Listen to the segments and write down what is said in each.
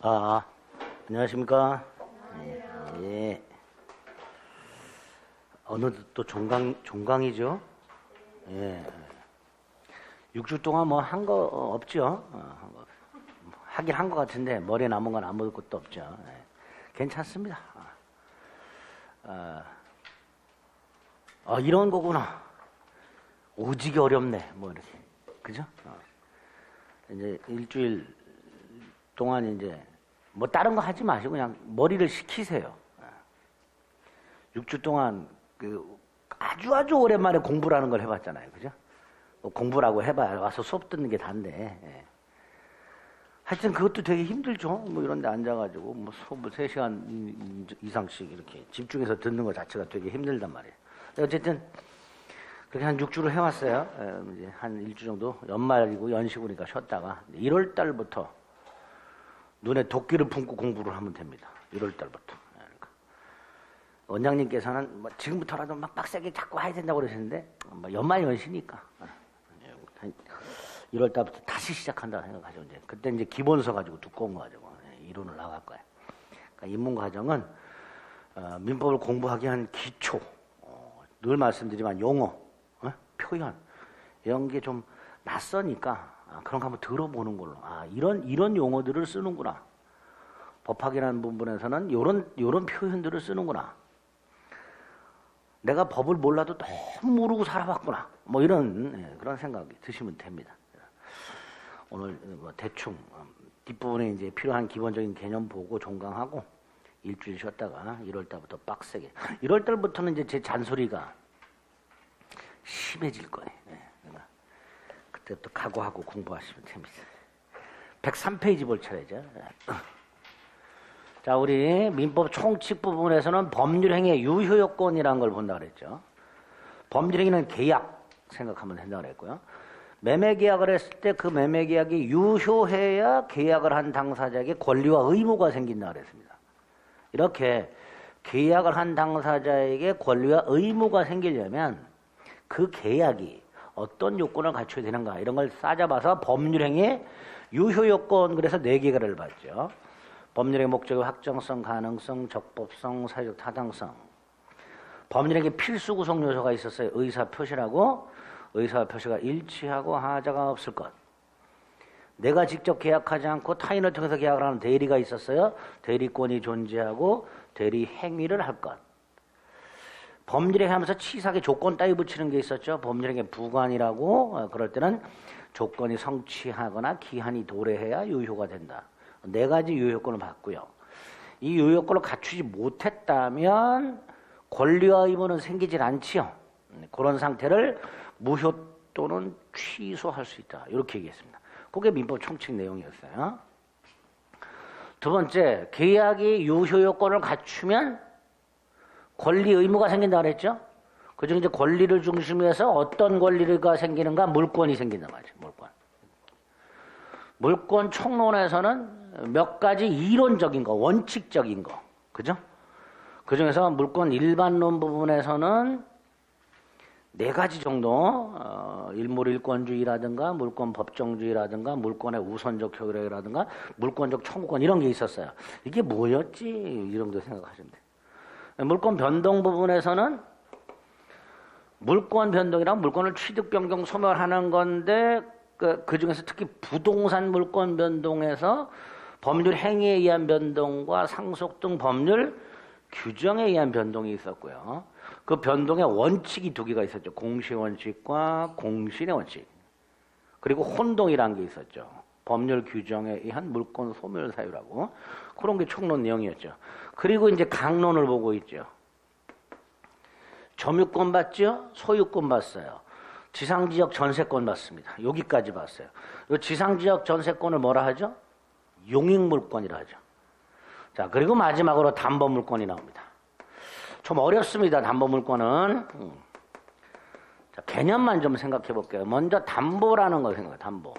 아, 안녕하십니까? 예. 어느 또 종강이죠? 예. 6주 동안 뭐 한 거 없죠? 하긴 한 거 같은데 머리에 남은 건 아무것도 없죠. 예. 괜찮습니다. 이런 거구나. 오지게 어렵네. 뭐 이렇게. 그죠? 이제 일주일 동안 이제 뭐 다른 거 하지 마시고 그냥 머리를 식히세요. 6주 동안 아주 오랜만에 공부를 하는 걸 해봤잖아요. 그죠? 뭐 공부라고 해봐야 와서 수업 듣는 게 단데. 예. 하여튼 그것도 되게 힘들죠. 뭐 이런 데 앉아가지고 뭐 수업을 3시간 이상씩 이렇게 집중해서 듣는 것 자체가 되게 힘들단 말이에요. 어쨌든 그렇게 한 6주를 해왔어요. 이제 한 일주 정도 연말이고 연시고니까 쉬었다가 1월 달부터 눈에 도끼를 품고 공부를 하면 됩니다. 1월 달부터. 그러니까 원장님께서는 뭐 지금부터라도 막 빡세게 자꾸 해야 된다고 그러시는데 뭐 연말 연시니까 1월 달부터 다시 시작한다고 생각하죠. 이제 그때 이제 기본서 가지고 두꺼운 거 가지고 이론을 나갈 거예요. 그러니까 입문 과정은 민법을 공부하기 위한 기초, 늘 말씀드리지만 용어, 표현 이런 게 좀 낯서니까 그런 거 한번 들어보는 걸로. 이런 용어들을 쓰는구나. 법학이라는 부분에서는 요런 표현들을 쓰는구나. 내가 법을 몰라도 너무 모르고 살아왔구나. 뭐 이런 그런 생각이 드시면 됩니다. 오늘 뭐 대충 뒷부분에 이제 필요한 기본적인 개념 보고 종강하고 일주일 쉬었다가 1월 달부터 빡세게. 1월 달부터는 이제 제 잔소리가 심해질 거예요. 그때부터 각오하고 공부하시면 됩니다. 103페이지 볼 차례죠. 자, 우리 민법 총칙 부분에서는 법률행위의 유효요건이라는 걸 본다 그랬죠. 법률행위는 계약 생각하면 된다고 그랬고요. 매매계약을 했을 때 그 매매계약이 유효해야 계약을 한 당사자에게 권리와 의무가 생긴다 그랬습니다. 이렇게 계약을 한 당사자에게 권리와 의무가 생기려면 그 계약이 어떤 요건을 갖춰야 되는가 이런 걸 싸잡아서 법률행위의 유효요건 그래서 4개를 봤죠. 법률행위 목적의 확정성, 가능성, 적법성, 사회적 타당성. 법률행위 필수 구성 요소가 있었어요. 의사표시라고. 의사표시가 일치하고 하자가 없을 것. 내가 직접 계약하지 않고 타인을 통해서 계약을 하는 대리가 있었어요. 대리권이 존재하고 대리 행위를 할 것. 법률행위 하면서 치사하게 조건 따위 붙이는 게 있었죠. 법률행위 부관이라고. 그럴 때는 조건이 성취하거나 기한이 도래해야 유효가 된다. 4가지 유효요건을 봤고요. 이 유효요건을 갖추지 못했다면 권리와 의무는 생기질 않지요. 그런 상태를 무효 또는 취소할 수 있다. 이렇게 얘기했습니다. 그게 민법 총칙 내용이었어요. 두 번째, 계약이 유효요건을 갖추면 권리 의무가 생긴다 그랬죠? 그중에 이제 권리를 중심으로 해서 어떤 권리가 생기는가? 물권이 생긴단 말이죠. 물권 총론에서는 몇 가지 이론적인 거, 원칙적인 거. 그죠? 그중에서 물권 일반론 부분에서는 4가지 정도, 일몰일권주의라든가, 물권 법정주의라든가, 물권의 우선적 효력이라든가, 물권적 청구권 이런 게 있었어요. 이게 뭐였지? 이 정도 생각하시면 돼요. 물권 변동 부분에서는 물권 변동이란 물권을 취득, 변경, 소멸하는 건데 그 중에서 특히 부동산 물권 변동에서 법률 행위에 의한 변동과 상속 등 법률 규정에 의한 변동이 있었고요. 그 변동의 원칙이 2개가 있었죠. 공시의 원칙과 공신의 원칙. 그리고 혼동이라는 게 있었죠. 법률 규정에 의한 물권 소멸 사유라고. 그런 게 총론 내용이었죠. 그리고 이제 강론을 보고 있죠. 점유권 봤죠? 소유권 봤어요. 지상지역 전세권 봤습니다. 여기까지 봤어요. 이 지상지역 전세권을 뭐라 하죠? 용익물권이라 하죠. 자, 그리고 마지막으로 담보물권이 나옵니다. 좀 어렵습니다. 담보물권은. 자, 개념만 좀 생각해 볼게요. 먼저 담보라는 걸 생각해요. 담보.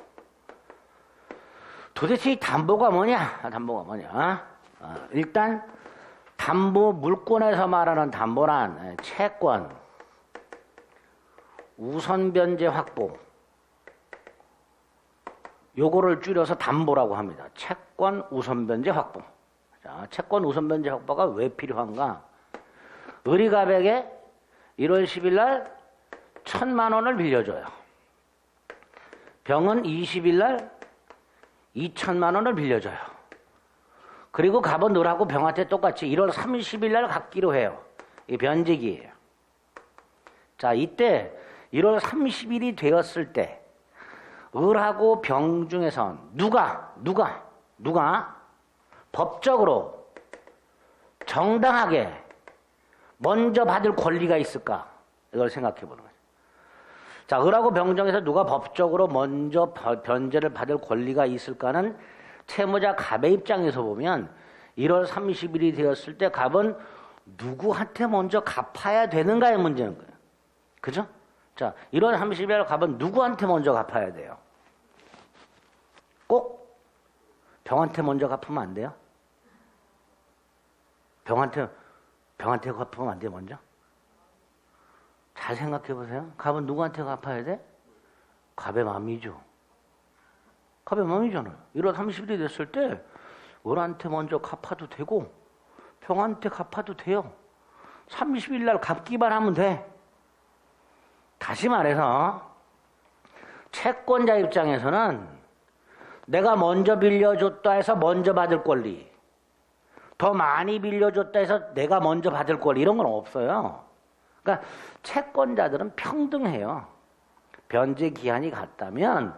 도대체 이 담보가 뭐냐? 담보가 뭐냐? 일단 담보 물권에서 말하는 담보란 채권, 우선 변제 확보 요거를 줄여서 담보라고 합니다. 채권 우선변제 확보. 자, 채권 우선변제 확보가 왜 필요한가? 의리가백에 1월 10일 날 1,000만 원을 빌려줘요. 병은 20일 날 2,000만 원을 빌려줘요. 그리고 갑은 너하고 병한테 똑같이 1월 30일 날 갚기로 해요. 이 변제기예요. 자, 이때 1월 30일이 되었을 때 을하고 병 중에선 누가 법적으로 정당하게 먼저 받을 권리가 있을까? 이걸 생각해 보는 거죠. 자, 을하고 병 중에서 누가 법적으로 먼저 변제를 받을 권리가 있을까는 채무자 갑의 입장에서 보면 1월 30일이 되었을 때 갑은 누구한테 먼저 갚아야 되는가의 문제인 거예요. 그죠? 자, 1월 30일 갑은 누구한테 먼저 갚아야 돼요? 꼭 병한테 먼저 갚으면 안 돼요? 병한테 갚으면 안 돼요, 먼저? 잘 생각해 보세요. 갑은 누구한테 갚아야 돼? 갑의 맘이죠. 갑의 맘이잖아요. 1월 30일이 됐을 때 을한테 먼저 갚아도 되고 병한테 갚아도 돼요. 30일 날 갚기만 하면 돼. 다시 말해서 채권자 입장에서는 내가 먼저 빌려줬다 해서 먼저 받을 권리, 더 많이 빌려줬다 해서 내가 먼저 받을 권리, 이런 건 없어요. 그러니까 채권자들은 평등해요. 변제 기한이 같다면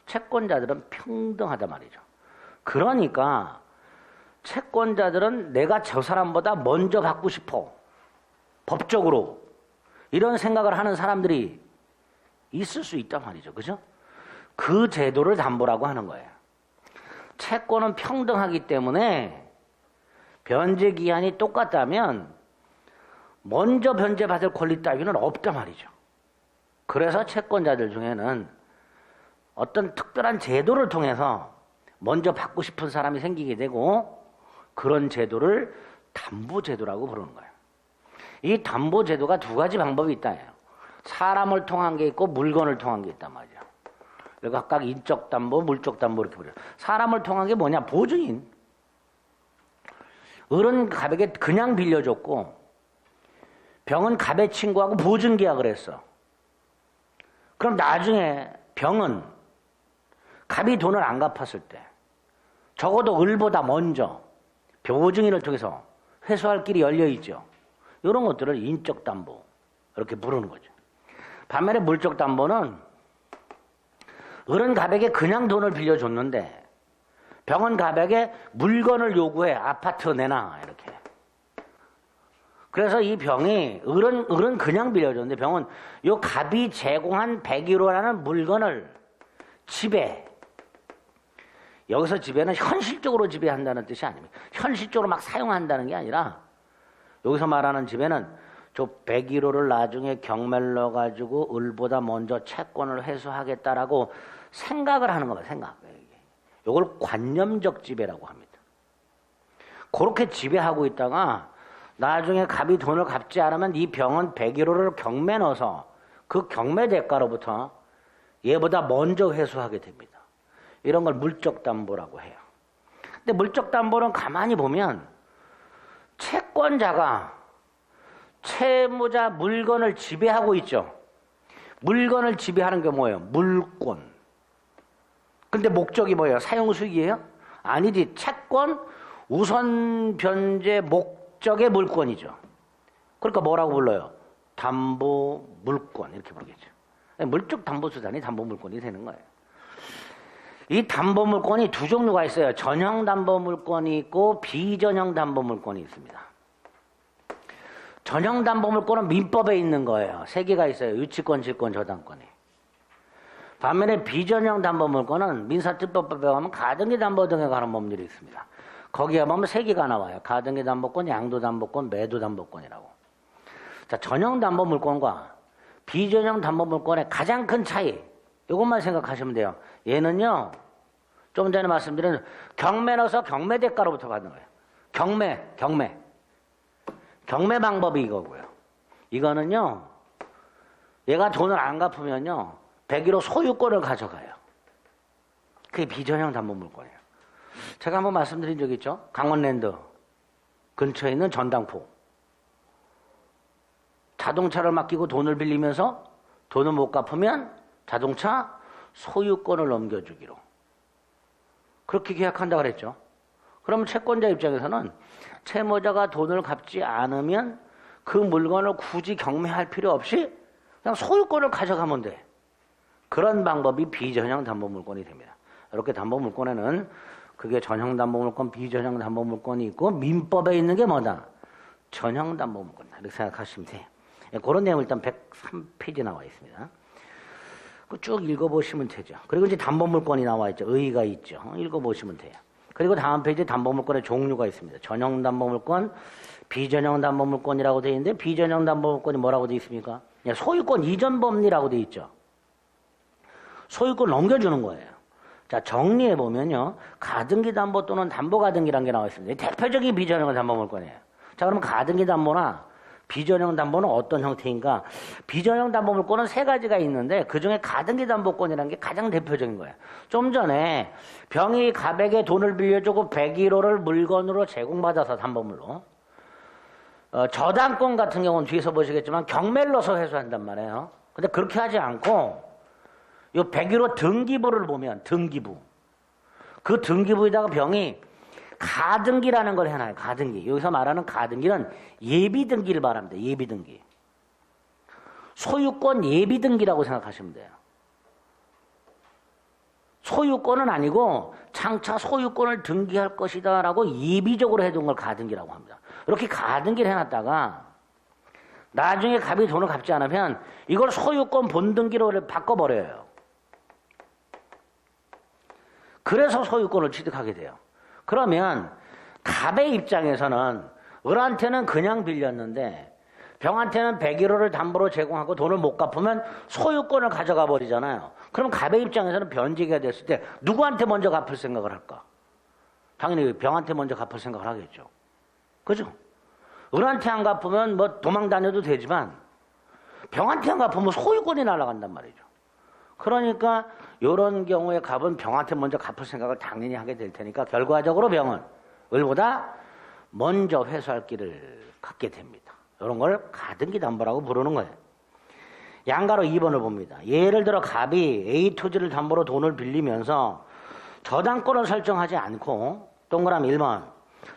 채권자들은 평등하단 말이죠. 그러니까 채권자들은 내가 저 사람보다 먼저 받고 싶어, 법적으로, 이런 생각을 하는 사람들이 있을 수 있단 말이죠. 그죠? 그 제도를 담보라고 하는 거예요. 채권은 평등하기 때문에 변제 기한이 똑같다면 먼저 변제받을 권리 따위는 없단 말이죠. 그래서 채권자들 중에는 어떤 특별한 제도를 통해서 먼저 받고 싶은 사람이 생기게 되고, 그런 제도를 담보제도라고 부르는 거예요. 이 담보제도가 두 가지 방법이 있다. 사람을 통한 게 있고 물건을 통한 게 있단 말이죠. 각각 인적 담보, 물적 담보 이렇게 부려요. 사람을 통한 게 뭐냐? 보증인. 을은 갑에게 그냥 빌려줬고 병은 갑의 친구하고 보증 계약을 했어. 그럼 나중에 병은 갑이 돈을 안 갚았을 때 적어도 을보다 먼저 보증인을 통해서 회수할 길이 열려 있죠. 이런 것들을 인적 담보 이렇게 부르는 거죠. 반면에 물적 담보는 을은 갑에게 그냥 돈을 빌려줬는데 병은 갑에게 물건을 요구해. 아파트 내놔 이렇게. 그래서 이 병이 을은 그냥 빌려줬는데 병은 요 갑이 제공한 101호라는 물건을 지배. 여기서 지배는 현실적으로 지배한다는 뜻이 아닙니다. 현실적으로 막 사용한다는 게 아니라 여기서 말하는 지배는 저 101호를 나중에 경매를 넣어가지고 을보다 먼저 채권을 회수하겠다라고 생각을 하는 겁니다. 생각. 이걸 관념적 지배라고 합니다. 그렇게 지배하고 있다가 나중에 갑이 돈을 갚지 않으면 이 병은 101호를 경매 넣어서 그 경매 대가로부터 얘보다 먼저 회수하게 됩니다. 이런 걸 물적 담보라고 해요. 근데 물적 담보는 가만히 보면 채권자가 채무자 물건을 지배하고 있죠. 물건을 지배하는 게 뭐예요? 물권. 근데 목적이 뭐예요? 사용수익이에요? 아니지. 채권 우선 변제 목적의 물권이죠. 그러니까 뭐라고 불러요? 담보 물권 이렇게 부르겠죠. 물적 담보 수단이 담보 물권이 되는 거예요. 이 담보 물권이 두 종류가 있어요. 전형 담보 물권이 있고 비전형 담보 물권이 있습니다. 전형 담보 물권은 민법에 있는 거예요. 세 개가 있어요. 유치권, 질권, 저당권이. 반면에 비전형 담보 물권은 민사특별법에 가면 가등기 담보 등에 관한 법률이 있습니다. 거기에 보면 세 개가 나와요. 가등기 담보권, 양도 담보권, 매도 담보권이라고. 자, 전형 담보 물권과 비전형 담보 물권의 가장 큰 차이, 이것만 생각하시면 돼요. 얘는요, 좀 전에 말씀드린 경매 넣어서 경매 대가로부터 받는 거예요. 경매 방법이 이거고요. 이거는요, 얘가 돈을 안 갚으면요, 101호 소유권을 가져가요. 그게 비전형 담보물권이에요. 제가 한번 말씀드린 적 있죠. 강원랜드 근처에 있는 전당포. 자동차를 맡기고 돈을 빌리면서 돈을 못 갚으면 자동차 소유권을 넘겨주기로. 그렇게 계약한다 그랬죠. 그러면 채권자 입장에서는 채무자가 돈을 갚지 않으면 그 물건을 굳이 경매할 필요 없이 그냥 소유권을 가져가면 돼. 그런 방법이 비전형 담보물권이 됩니다. 이렇게 담보물권에는 그게 전형 담보물권, 비전형 담보물권이 있고 민법에 있는 게 뭐다? 전형 담보물권. 이렇게 생각하시면 돼요. 그런 내용 일단 103페이지 나와 있습니다. 쭉 읽어보시면 되죠. 그리고 이제 담보물권이 나와 있죠. 의의가 있죠. 읽어보시면 돼요. 그리고 다음 페이지에 담보물권의 종류가 있습니다. 전형 담보물권, 비전형 담보물권이라고 되어 있는데 비전형 담보물권이 뭐라고 되어 있습니까? 소유권 이전 법리라고 되어 있죠. 소유권 넘겨주는 거예요. 자, 정리해 보면요. 가등기 담보 또는 담보 가등기라는 게 나와 있습니다. 대표적인 비전형 담보물권이에요. 자, 그럼 가등기 담보나 비전형 담보는 어떤 형태인가? 비전형 담보물권은 세 가지가 있는데 그중에 가등기 담보권이라는 게 가장 대표적인 거예요. 좀 전에 병이 갑에게 돈을 빌려주고 101호를 물건으로 제공받아서 담보물로 저당권 같은 경우는 뒤에서 보시겠지만 경매를 넣어서 회수한단 말이에요. 근데 그렇게 하지 않고 이 101호 등기부를 보면 등기부 그 등기부에다가 병이 가등기라는 걸 해놔요. 가등기. 여기서 말하는 가등기는 예비등기를 말합니다. 예비등기. 소유권 예비등기라고 생각하시면 돼요. 소유권은 아니고 장차 소유권을 등기할 것이다 라고 예비적으로 해둔 걸 가등기라고 합니다. 이렇게 가등기를 해놨다가 나중에 갑이 돈을 갚지 않으면 이걸 소유권 본등기로 바꿔버려요. 그래서 소유권을 취득하게 돼요. 그러면 갑의 입장에서는 을한테는 그냥 빌렸는데 병한테는 101호를 담보로 제공하고 돈을 못 갚으면 소유권을 가져가 버리잖아요. 그럼 갑의 입장에서는 변제가 됐을 때 누구한테 먼저 갚을 생각을 할까? 당연히 병한테 먼저 갚을 생각을 하겠죠. 그죠? 을한테 안 갚으면 뭐 도망 다녀도 되지만 병한테 안 갚으면 소유권이 날아간단 말이죠. 그러니까 이런 경우에 갑은 병한테 먼저 갚을 생각을 당연히 하게 될 테니까 결과적으로 병은 을보다 먼저 회수할 길을 갖게 됩니다. 이런 걸 가등기 담보라고 부르는 거예요. 양가로 2번을 봅니다. 예를 들어 갑이 A 토지를 담보로 돈을 빌리면서 저당권을 설정하지 않고 동그라미 1번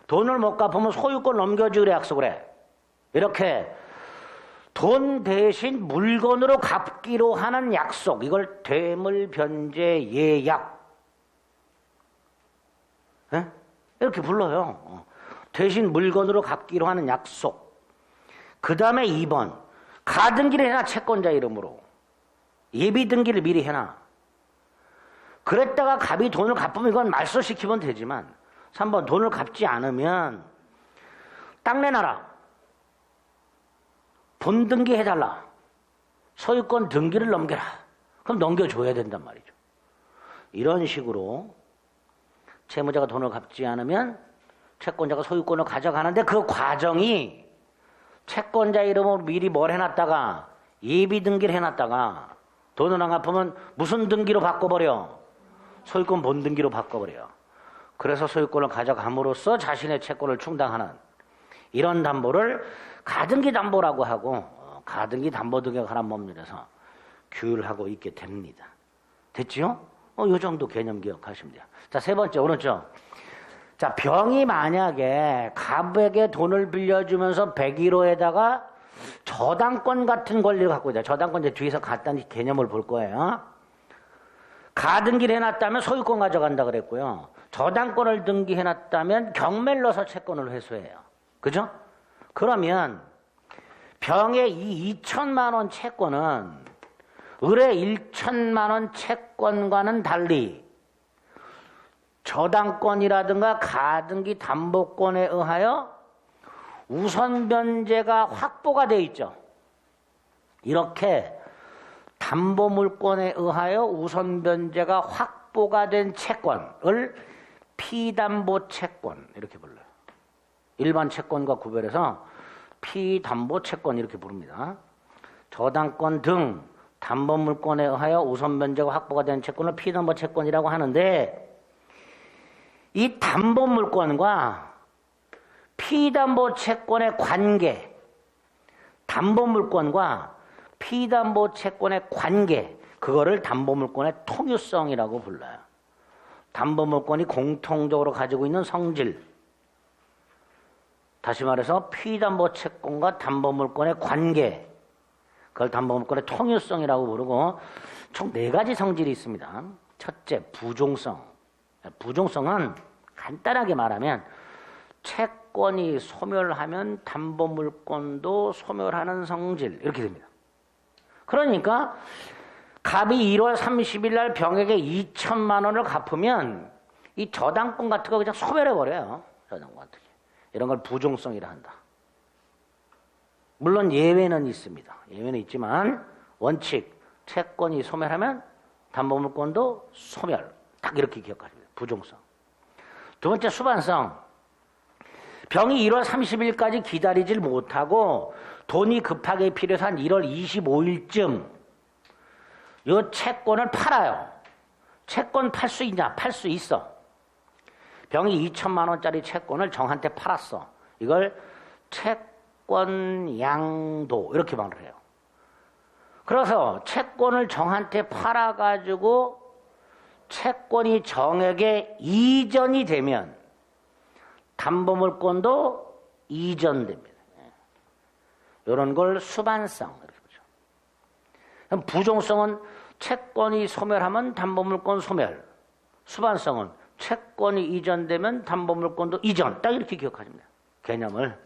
돈을 못 갚으면 소유권 넘겨주기로 약속을 해. 이렇게 돈 대신 물건으로 갚기로 하는 약속, 이걸 되물변제 예약 이렇게 불러요. 대신 물건으로 갚기로 하는 약속. 그 다음에 2번 가등기를 해놔. 채권자 이름으로 예비등기를 미리 해놔. 그랬다가 갑이 돈을 갚으면 이건 말소시키면 되지만 3번 돈을 갚지 않으면 땅 내놔라. 본등기 해달라. 소유권 등기를 넘겨라. 그럼 넘겨줘야 된단 말이죠. 이런 식으로 채무자가 돈을 갚지 않으면 채권자가 소유권을 가져가는데 그 과정이 채권자 이름으로 미리 뭘 해놨다가 예비등기를 해놨다가 돈을 안 갚으면 무슨 등기로 바꿔버려? 소유권 본등기로 바꿔버려. 그래서 소유권을 가져감으로써 자신의 채권을 충당하는 이런 담보를 가등기 담보라고 하고 가등기 담보 등에 관한 법률에서 규율하고 있게 됩니다. 됐지요? 이 정도 개념 기억하시면 돼요. 자, 세 번째 오른쪽. 자, 병이 만약에 갑에게 돈을 빌려주면서 101호에다가 저당권 같은 권리를 갖고 있다. 저당권 이제 뒤에서 간단히 개념을 볼 거예요. 가등기를 해놨다면 소유권 가져간다 그랬고요. 저당권을 등기해놨다면 경매를 넣어서 채권을 회수해요. 그죠? 그러면 병의 이 2천만 원 채권은 을의 1천만 원 채권과는 달리 저당권이라든가 가등기 담보권에 의하여 우선 변제가 확보가 되어 있죠. 이렇게 담보물권에 의하여 우선 변제가 확보가 된 채권을 피담보 채권 이렇게 불러요. 일반 채권과 구별해서 피담보 채권 이렇게 부릅니다. 저당권 등 담보물권에 의하여 우선 변제가 확보가 된 채권을 피담보 채권이라고 하는데 이 담보물권과 피담보 채권의 관계, 담보물권과 피담보 채권의 관계, 그거를 담보물권의 통유성이라고 불러요. 담보물권이 공통적으로 가지고 있는 성질, 다시 말해서 피담보 채권과 담보물권의 관계, 그걸 담보물권의 통유성이라고 부르고 총 4가지 성질이 있습니다. 첫째, 부종성. 부종성은 간단하게 말하면 채권이 소멸하면 담보물권도 소멸하는 성질, 이렇게 됩니다. 그러니까 갑이 1월 30일 날 병에게 2천만 원을 갚으면 이 저당권 같은 거 그냥 소멸해버려요. 저당권 같은 게. 이런 걸 부종성이라 한다. 물론 예외는 있습니다. 예외는 있지만 원칙, 채권이 소멸하면 담보물권도 소멸. 딱 이렇게 기억하시면 돼요. 부종성. 두 번째, 수반성. 병이 1월 30일까지 기다리질 못하고 돈이 급하게 필요해서 한 1월 25일쯤 이 채권을 팔아요. 채권 팔 수 있냐? 팔 수 있어. 병이 2천만 원짜리 채권을 정한테 팔았어. 이걸 채권 양도 이렇게 말을 해요. 그래서 채권을 정한테 팔아가지고 채권이 정에게 이전이 되면 담보물권도 이전됩니다. 이런 걸 수반성 이렇게 보죠. 그럼 부종성은 채권이 소멸하면 담보물권 소멸, 수반성은 채권이 이전되면 담보물권도 이전. 딱 이렇게 기억하시면 돼요. 개념을.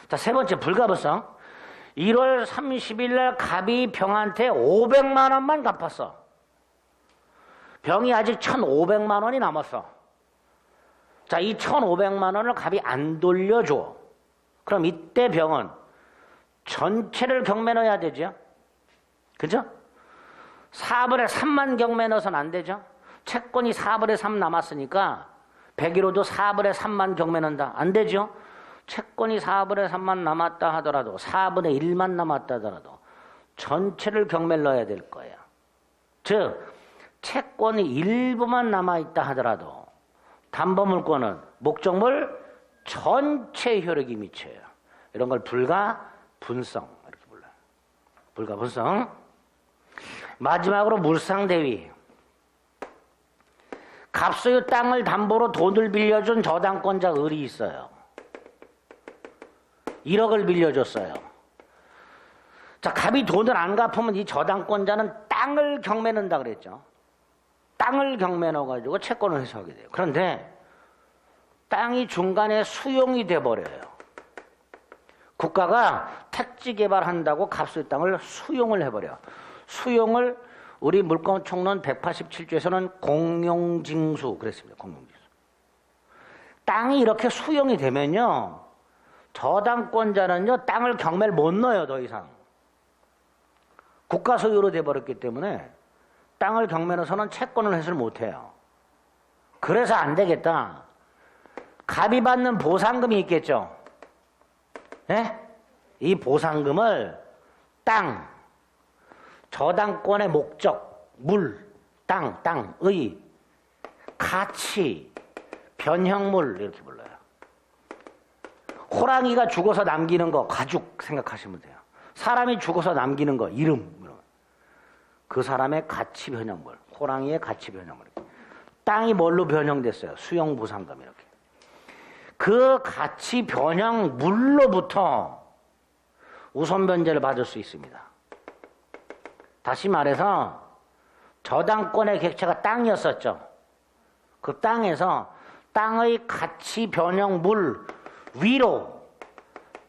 자, 세 번째, 불가부성. 1월 30일 날 갑이 병한테 500만 원만 갚았어. 병이 아직 1,500만 원이 남았어. 자, 이 1,500만 원을 갑이 안 돌려줘. 그럼 이때 병은 전체를 경매 넣어야 되죠. 그죠? 4분의 3만 경매 넣어서는 안 되죠. 채권이 4분의 3 남았으니까 100일로도 4분의 3만 경매 넣는다. 안 되죠. 채권이 4분의 3만 남았다 하더라도 4분의 1만 남았다 하더라도 전체를 경매를 넣어야 될 거예요. 즉 채권이 일부만 남아있다 하더라도 담보물권은 목적물 전체 효력이 미쳐요. 이런 걸 불가분성 이렇게 불러요. 불가분성. 마지막으로 물상대위. 갑소유 땅을 담보로 돈을 빌려준 저당권자 을이 있어요. 1억을 빌려줬어요. 자, 갑이 돈을 안 갚으면 이 저당권자는 땅을 경매 넣는다 그랬죠. 땅을 경매 넣어가지고 채권을 회수하게 돼요. 그런데 땅이 중간에 수용이 돼버려요. 국가가 택지 개발한다고 갑소유 땅을 수용을 해버려. 수용을 우리 물권총론 187조에서는 공용징수 그랬습니다. 공용징수. 땅이 이렇게 수용이 되면요. 저당권자는요. 땅을 경매를 못 넣어요. 더 이상. 국가 소유로 돼버렸기 때문에 땅을 경매 넣어서는 채권을 회수를 못해요. 그래서 안 되겠다. 갑이 받는 보상금이 있겠죠. 네? 이 보상금을 땅, 저당권의 목적, 물, 땅의 가치, 변형물 이렇게 불러요. 호랑이가 죽어서 남기는 거 가죽 생각하시면 돼요. 사람이 죽어서 남기는 거 이름. 그 사람의 가치 변형물, 호랑이의 가치 변형물. 땅이 뭘로 변형됐어요? 수용 보상금 이렇게. 그 가치 변형물로부터 우선 변제를 받을 수 있습니다. 다시 말해서 저당권의 객체가 땅이었었죠. 그 땅에서 땅의 가치 변형물 위로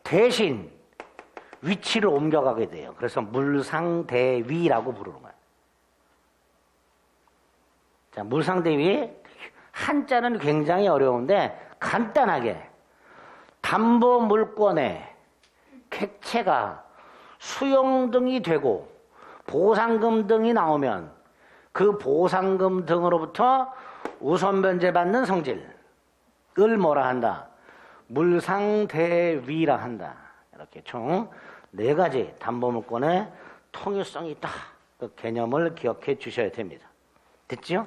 대신 위치를 옮겨가게 돼요. 그래서 물상대위라고 부르는 거예요. 자, 물상대위 한자는 굉장히 어려운데 간단하게 담보물권의 객체가 수용 등이 되고 보상금 등이 나오면 그 보상금 등으로부터 우선 변제받는 성질을 뭐라 한다? 물상대위라 한다. 이렇게 총 4가지 담보물권의 통유성이 있다. 그 개념을 기억해 주셔야 됩니다. 됐죠?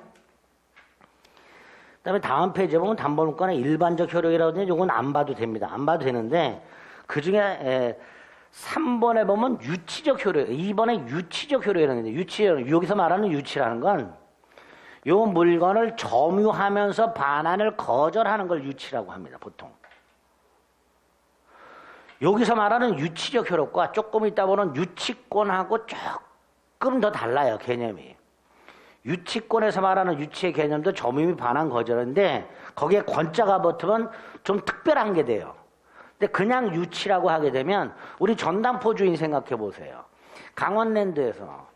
그다음에 다음 페이지에 보면 담보물권의 일반적 효력이라고 하는데 이건 안 봐도 됩니다. 안 봐도 되는데 그중에 3번에 보면 유치적 효력, 2번에 유치적 효력이라는 게 유치적, 여기서 말하는 유치라는 건 요 물건을 점유하면서 반환을 거절하는 걸 유치라고 합니다. 보통. 여기서 말하는 유치적 효력과 조금 이따 보는 유치권하고 조금 더 달라요. 개념이. 유치권에서 말하는 유치의 개념도 점유미 반환 거절인데 거기에 권자가 붙으면 좀 특별한 게 돼요. 근데 그냥 유치라고 하게 되면 우리 전당포 주인 생각해 보세요. 강원랜드에서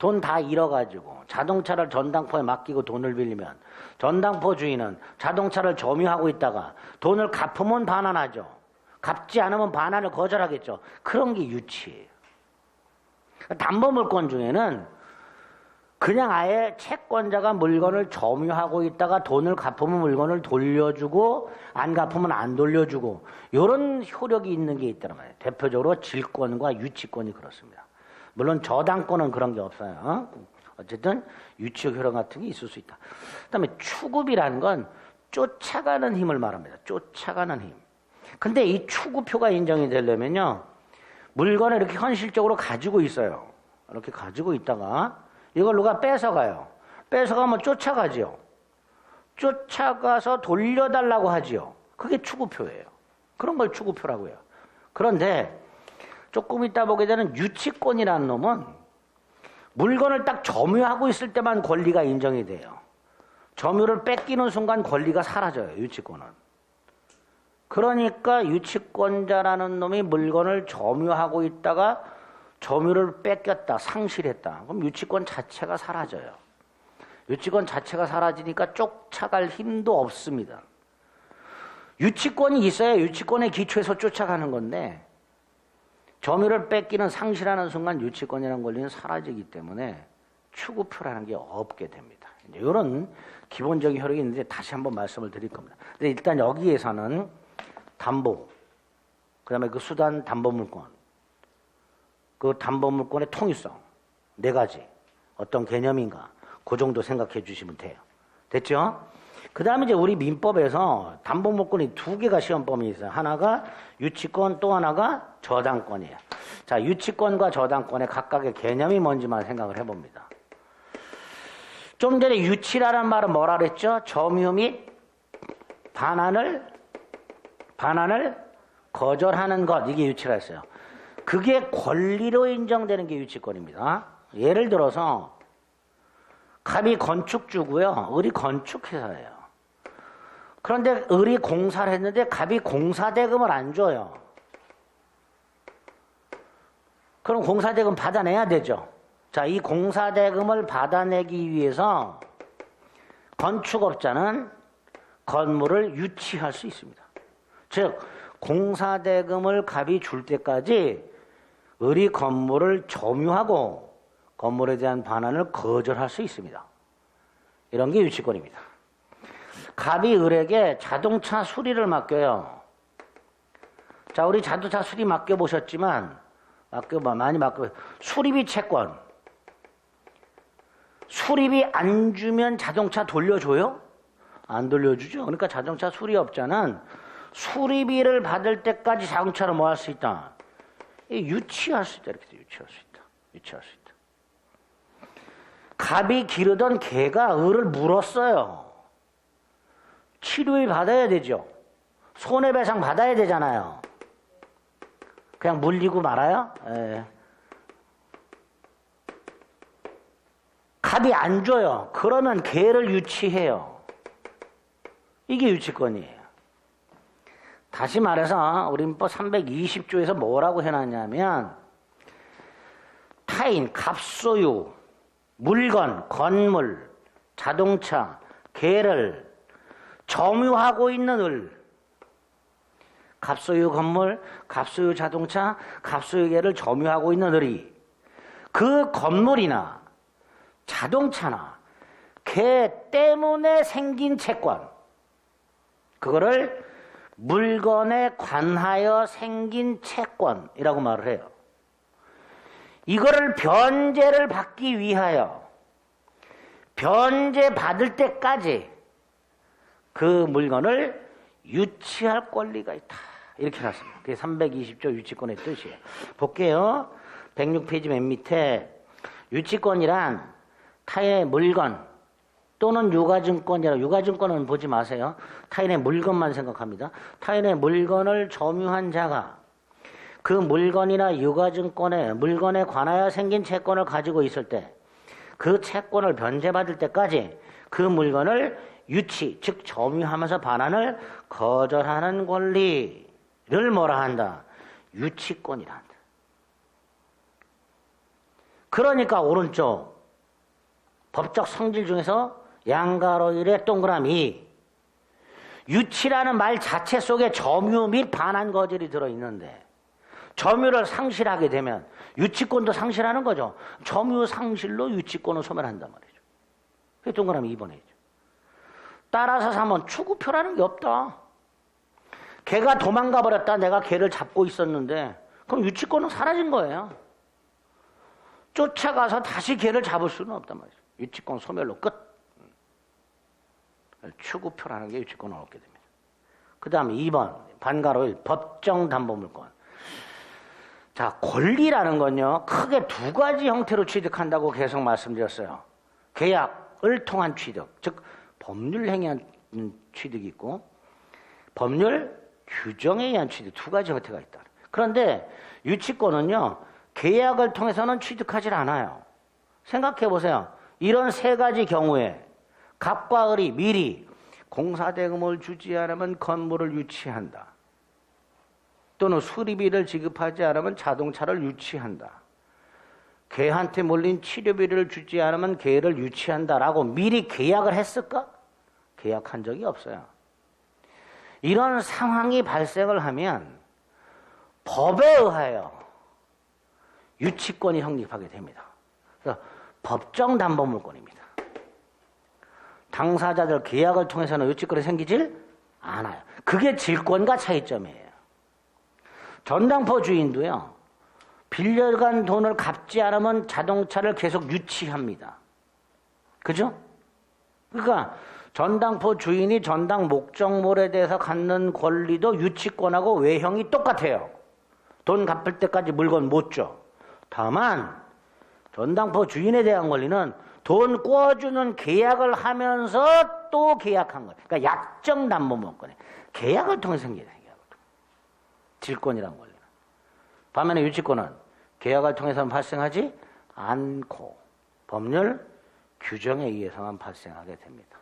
돈 다 잃어가지고 자동차를 전당포에 맡기고 돈을 빌리면 전당포 주인은 자동차를 점유하고 있다가 돈을 갚으면 반환하죠. 갚지 않으면 반환을 거절하겠죠. 그런 게 유치예요. 담보물권 중에는 그냥 아예 채권자가 물건을 점유하고 있다가 돈을 갚으면 물건을 돌려주고 안 갚으면 안 돌려주고 이런 효력이 있는 게 있다는 말이에요. 대표적으로 질권과 유치권이 그렇습니다. 물론 저당권은 그런 게 없어요. 어쨌든 유치적 효력 같은 게 있을 수 있다. 그다음에 추급이라는 건 쫓아가는 힘을 말합니다. 쫓아가는 힘. 근데 이 추구표가 인정이 되려면요. 물건을 이렇게 현실적으로 가지고 있어요. 이렇게 가지고 있다가 이걸 누가 뺏어가요. 뺏어가면 쫓아가지요. 쫓아가서 돌려달라고 하지요. 그게 추구표예요. 그런 걸 추구표라고 해요. 그런데 조금 이따 보게 되는 유치권이라는 놈은 물건을 딱 점유하고 있을 때만 권리가 인정이 돼요. 점유를 뺏기는 순간 권리가 사라져요. 유치권은. 그러니까 유치권자라는 놈이 물건을 점유하고 있다가 점유를 뺏겼다, 상실했다. 그럼 유치권 자체가 사라져요. 유치권 자체가 사라지니까 쫓아갈 힘도 없습니다. 유치권이 있어야 유치권의 기초에서 쫓아가는 건데 점유를 뺏기는 상실하는 순간 유치권이라는 권리는 사라지기 때문에 추구표라는 게 없게 됩니다. 이런 기본적인 효력이 있는데 다시 한번 말씀을 드릴 겁니다. 근데 일단 여기에서는 담보, 그 다음에 그 수단 담보물권, 그 담보물권의 통일성, 4가지. 어떤 개념인가. 그 정도 생각해 주시면 돼요. 됐죠? 그 다음에 이제 우리 민법에서 담보물권이 2개가 시험범위 있어요. 하나가 유치권, 또 하나가 저당권이에요. 자, 유치권과 저당권의 각각의 개념이 뭔지만 생각을 해봅니다. 좀 전에 유치라는 말은 뭐라 그랬죠? 점유 및 반환을 거절하는 것. 이게 유치라 했어요. 그게 권리로 인정되는 게 유치권입니다. 예를 들어서 갑이 건축주고요. 을이 건축회사예요. 그런데 을이 공사를 했는데 갑이 공사대금을 안 줘요. 그럼 공사대금 받아내야 되죠. 자, 이 공사대금을 받아내기 위해서 건축업자는 건물을 유치할 수 있습니다. 즉 공사대금을 갑이 줄 때까지 을이 건물을 점유하고 건물에 대한 반환을 거절할 수 있습니다. 이런 게 유치권입니다. 갑이 을에게 자동차 수리를 맡겨요. 자, 우리 자동차 수리 맡겨보셨지만 많이 수리비 채권. 수리비 안 주면 자동차 돌려줘요? 안 돌려주죠. 그러니까 자동차 수리업자는 수리비를 받을 때까지 자동차를 뭐 할 수 있다? 유치할 수 있다. 이렇게 유치할 수 있다. 유치할 수 있다. 갑이 기르던 개가 을을 물었어요. 치료비 받아야 되죠. 손해배상 받아야 되잖아요. 그냥 물리고 말아요? 예. 갑이 안 줘요. 그러면 개를 유치해요. 이게 유치권이에요. 다시 말해서 우리 민법 320조에서 뭐라고 해놨냐면 타인, 갑소유, 물건, 건물, 자동차, 개를 점유하고 있는 을, 갑소유 건물, 갑소유 자동차, 갑소유 개를 점유하고 있는 을이 그 건물이나 자동차나 개 때문에 생긴 채권, 그거를 물건에 관하여 생긴 채권이라고 말을 해요. 이거를 변제를 받기 위하여 변제 받을 때까지 그 물건을 유치할 권리가 있다. 이렇게 해놨습니다. 그게 320조 유치권의 뜻이에요. 볼게요. 106페이지 맨 밑에 유치권이란 타인의 물건 또는 유가증권이라, 유가증권은 보지 마세요. 타인의 물건만 생각합니다. 타인의 물건을 점유한 자가 그 물건이나 유가증권의 물건에 관하여 생긴 채권을 가지고 있을 때 그 채권을 변제받을 때까지 그 물건을 유치, 즉 점유하면서 반환을 거절하는 권리를 뭐라 한다? 유치권이라 한다. 그러니까 오른쪽 법적 성질 중에서 양가로 일의 동그라미, 유치라는 말 자체 속에 점유 및 반환 거절이 들어있는데 점유를 상실하게 되면 유치권도 상실하는 거죠. 점유 상실로 유치권을 소멸한단 말이죠. 그게 동그라미 2번이죠. 따라서 3번 추구표라는 게 없다. 걔가 도망가 버렸다. 내가 걔를 잡고 있었는데 그럼 유치권은 사라진 거예요. 쫓아가서 다시 걔를 잡을 수는 없단 말이죠. 유치권 소멸로 끝. 추구표라는 게 유치권을 얻게 됩니다. 그 다음에 2번 반가로 1 법정담보물권. 자, 권리라는 건요 크게 두 가지 형태로 취득한다고 계속 말씀드렸어요. 계약을 통한 취득, 즉 법률 행위한 취득이 있고 법률 규정에 의한 취득, 두 가지 형태가 있다. 그런데 유치권은요 계약을 통해서는 취득하지 않아요. 생각해 보세요. 이런 세 가지 경우에 갑과 을이 미리 공사대금을 주지 않으면 건물을 유치한다. 또는 수리비를 지급하지 않으면 자동차를 유치한다. 걔한테 몰린 치료비를 주지 않으면 걔를 유치한다라고 미리 계약을 했을까? 계약한 적이 없어요. 이런 상황이 발생을 하면 법에 의하여 유치권이 성립하게 됩니다. 그래서 법정담보물권입니다. 당사자들 계약을 통해서는 유치권이 생기질 않아요. 그게 질권과 차이점이에요. 전당포 주인도요. 빌려간 돈을 갚지 않으면 자동차를 계속 유치합니다. 그죠? 그러니까 전당포 주인이 전당 목적물에 대해서 갖는 권리도 유치권하고 외형이 똑같아요. 돈 갚을 때까지 물건 못 줘. 다만 전당포 주인에 대한 권리는 돈 꿔주는 계약을 하면서 또 계약한 거예요. 그러니까 약정 담보물권에 계약을 통해 생겨요. 질권이란 권리는. 반면에 유치권은 계약을 통해서는 발생하지 않고 법률 규정에 의해서만 발생하게 됩니다.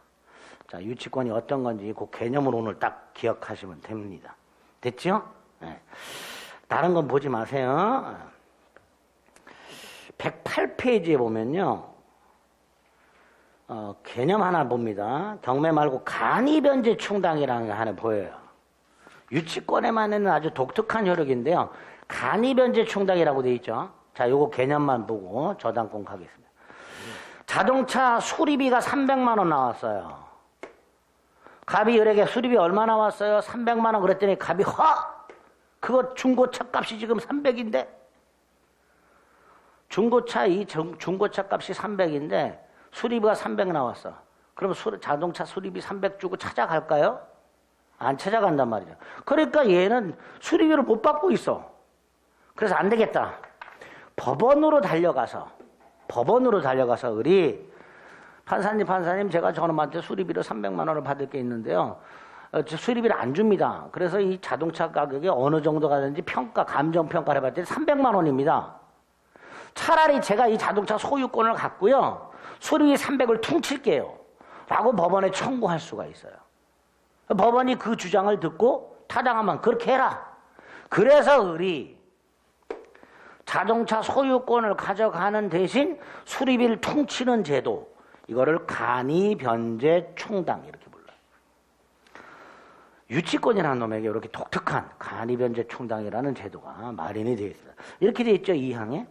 자, 유치권이 어떤 건지 그 개념을 오늘 딱 기억하시면 됩니다. 됐죠? 네. 다른 건 보지 마세요. 108페이지에 보면요. 개념 하나 봅니다. 경매 말고 간이변제 충당이라는 게 하나 보여요. 유치권에만 있는 아주 독특한 효력인데요. 간이변제 충당이라고 되어 있죠. 자, 요거 개념만 보고 저당권 가겠습니다. 자동차 수리비가 300만 원 나왔어요. 갑이 을에게 수리비 얼마 나왔어요? 300만 원 그랬더니 갑이 그거 중고차 값이 지금 300인데? 중고차 값이 300인데 수리비가 300 나왔어. 그럼 자동차 수리비 300 주고 찾아갈까요? 안 찾아간단 말이죠. 그러니까 얘는 수리비를 못 받고 있어. 그래서 안 되겠다. 법원으로 달려가서 을이 판사님 제가 저놈한테 수리비로 300만 원을 받을 게 있는데요. 수리비를 안 줍니다. 그래서 이 자동차 가격이 어느 정도가 되는지 감정평가를 해봤더니 300만 원입니다. 차라리 제가 이 자동차 소유권을 갖고요. 수리비 300을 퉁칠게요. 라고 법원에 청구할 수가 있어요. 법원이 그 주장을 듣고 타당하면 그렇게 해라. 그래서 을이 자동차 소유권을 가져가는 대신 수리비를 퉁치는 제도, 이거를 간이변제 충당 이렇게 불러요. 유치권이라는 놈에게 이렇게 독특한 간이변제 충당이라는 제도가 마련이 되어 있습니다. 이렇게 되어 있죠. 2항에.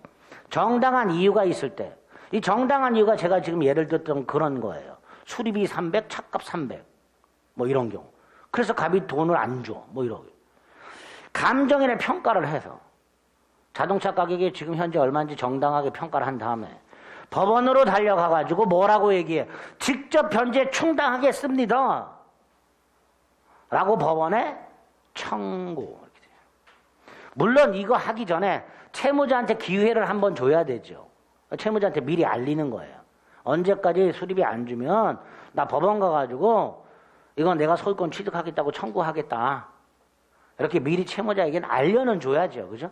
정당한 이유가 있을 때, 이 정당한 이유가 제가 지금 예를 들었던 그런 거예요. 수리비 300, 차값 300. 뭐 이런 경우. 그래서 갑이 돈을 안 줘. 뭐 이러고. 감정인의 평가를 해서 자동차 가격이 지금 현재 얼마인지 정당하게 평가를 한 다음에 법원으로 달려가가지고 뭐라고 얘기해? 직접 변제 충당하겠습니다. 라고 법원에 청구. 물론 이거 하기 전에 채무자한테 기회를 한번 줘야 되죠. 채무자한테 미리 알리는 거예요. 언제까지 수리비 안 주면 나 법원 가가지고 이건 내가 소유권 취득하겠다고 청구하겠다. 이렇게 미리 채무자에게는 알려는 줘야죠. 그죠?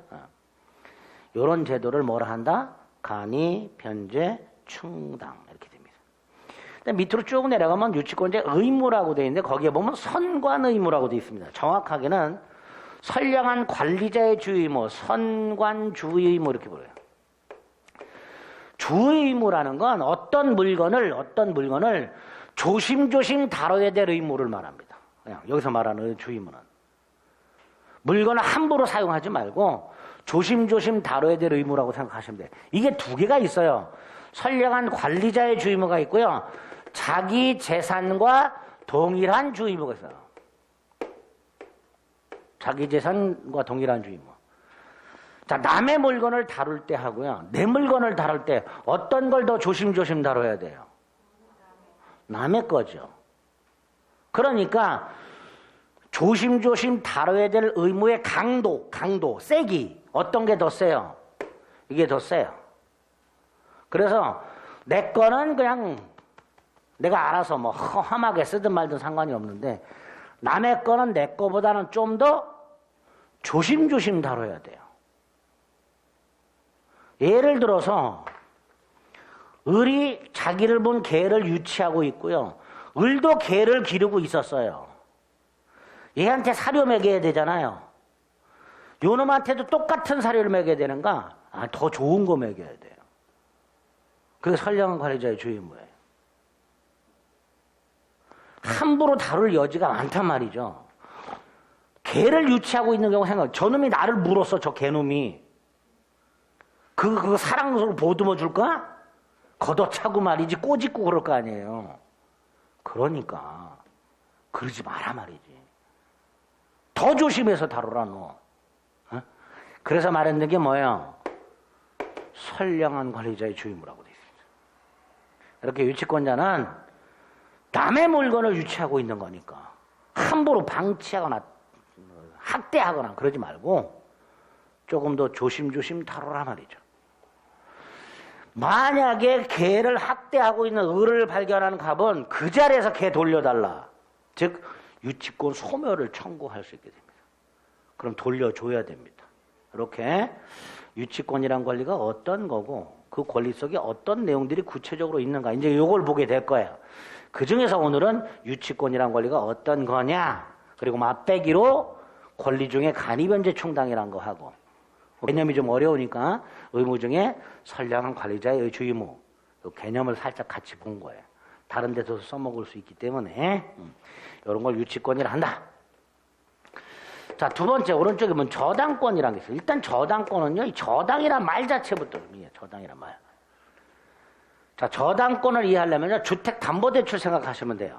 이런 제도를 뭐라 한다? 간이, 변제, 충당 이렇게 됩니다. 근데 밑으로 쭉 내려가면 유치권자 의무라고 되어 있는데 거기에 보면 선관 의무라고 되어 있습니다. 정확하게는 선량한 관리자의 주의무, 선관 주의무 이렇게 불러요. 주의무라는 건 어떤 물건을 조심조심 다뤄야 될 의무를 말합니다. 그냥 여기서 말하는 주의무는 물건을 함부로 사용하지 말고 조심조심 다뤄야 될 의무라고 생각하시면 돼요. 이게 두 개가 있어요. 선량한 관리자의 주의무가 있고요. 자기 재산과 동일한 주의무가 있어요. 자기 재산과 동일한 주의무. 자, 남의 물건을 다룰 때 하고요. 내 물건을 다룰 때 어떤 걸 더 조심조심 다뤄야 돼요? 남의 거죠. 그러니까 조심조심 다뤄야 될 의무의 강도, 세기. 어떤 게 더 세요? 이게 더 세요. 그래서 내 거는 그냥 내가 알아서 뭐 험하게 쓰든 말든 상관이 없는데 남의 거는 내 거보다는 좀 더 조심조심 다뤄야 돼요. 예를 들어서 을이 자기를 본 개를 유치하고 있고요. 을도 개를 기르고 있었어요. 얘한테 사료 먹여야 되잖아요. 요놈한테도 똑같은 사료를 먹여야 되는가? 더 좋은 거 먹여야 돼요. 그게 선량한 관리자의 주의무예요. 함부로 다룰 여지가 많단 말이죠. 개를 유치하고 있는 경우 생각. 저놈이 나를 물었어, 저 개놈이. 그거 사랑스러워 보듬어 줄까? 걷어차고 말이지 꼬집고 그럴 거 아니에요. 그러니까 그러지 마라 말이지. 더 조심해서 다루라 너. 어? 그래서 말했는 게 뭐예요? 선량한 관리자의 주의무라고 되어 있습니다. 이렇게 유치권자는 남의 물건을 유치하고 있는 거니까 함부로 방치하거나 학대하거나 그러지 말고 조금 더 조심조심 다루라 말이죠. 만약에 개를 학대하고 있는 을을 발견한 갑은 그 자리에서 개 돌려달라. 즉 유치권 소멸을 청구할 수 있게 됩니다. 그럼 돌려줘야 됩니다. 이렇게 유치권이란 권리가 어떤 거고 그 권리 속에 어떤 내용들이 구체적으로 있는가 이제 이걸 보게 될 거예요. 그 중에서 오늘은 유치권이란 권리가 어떤 거냐 그리고 맛배기로 권리 중에 간이변제 충당이란 거 하고 개념이 좀 어려우니까 의무 중에 선량한 관리자의 주의무 개념을 살짝 같이 본 거예요. 다른 데서 써먹을 수 있기 때문에 이런 걸 유치권이라 한다. 자, 두 번째 오른쪽에 보면 저당권이라는 게 있어요. 일단 저당권은요. 이 저당이란 말 자체부터 저당이란 말. 자, 저당권을 이해하려면요. 주택담보대출 생각하시면 돼요.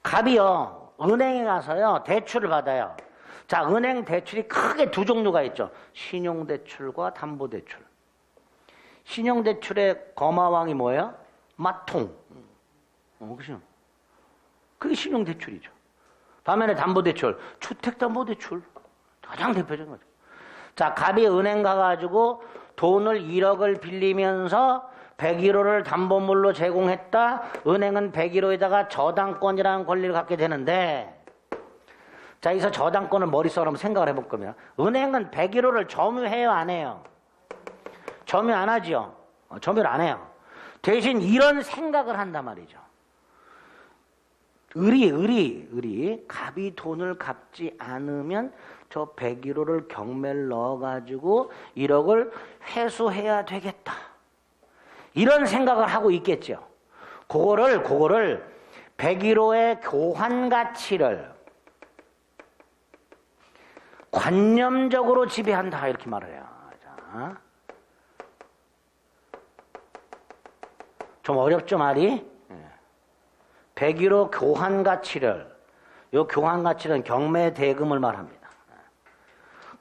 갑이요. 은행에 가서요. 대출을 받아요. 자, 은행 대출이 크게 두 종류가 있죠. 신용대출과 담보대출. 신용대출의 거마왕이 뭐예요? 마통. 그죠? 그게 신용대출이죠. 반면에 담보대출, 주택담보대출. 가장 대표적인 거죠. 자, 갑이 은행 가가지고 돈을 1억을 빌리면서 101호를 담보물로 제공했다. 은행은 101호에다가 저당권이라는 권리를 갖게 되는데 자, 여기서 저당권을 머릿속으로 한번 생각을 해볼 거면 은행은 101호를 점유해요, 안 해요? 점유 안 하죠. 점유를 안 해요. 대신 이런 생각을 한단 말이죠. 을이 갑이 돈을 갚지 않으면 저 101호를 경매를 넣어가지고 1억을 회수해야 되겠다. 이런 생각을 하고 있겠죠. 그거를 101호의 교환 가치를 관념적으로 지배한다 이렇게 말을 해요. 자, 좀 어렵죠 말이? 101호 교환 가치를 요 교환 가치는 경매 대금을 말합니다.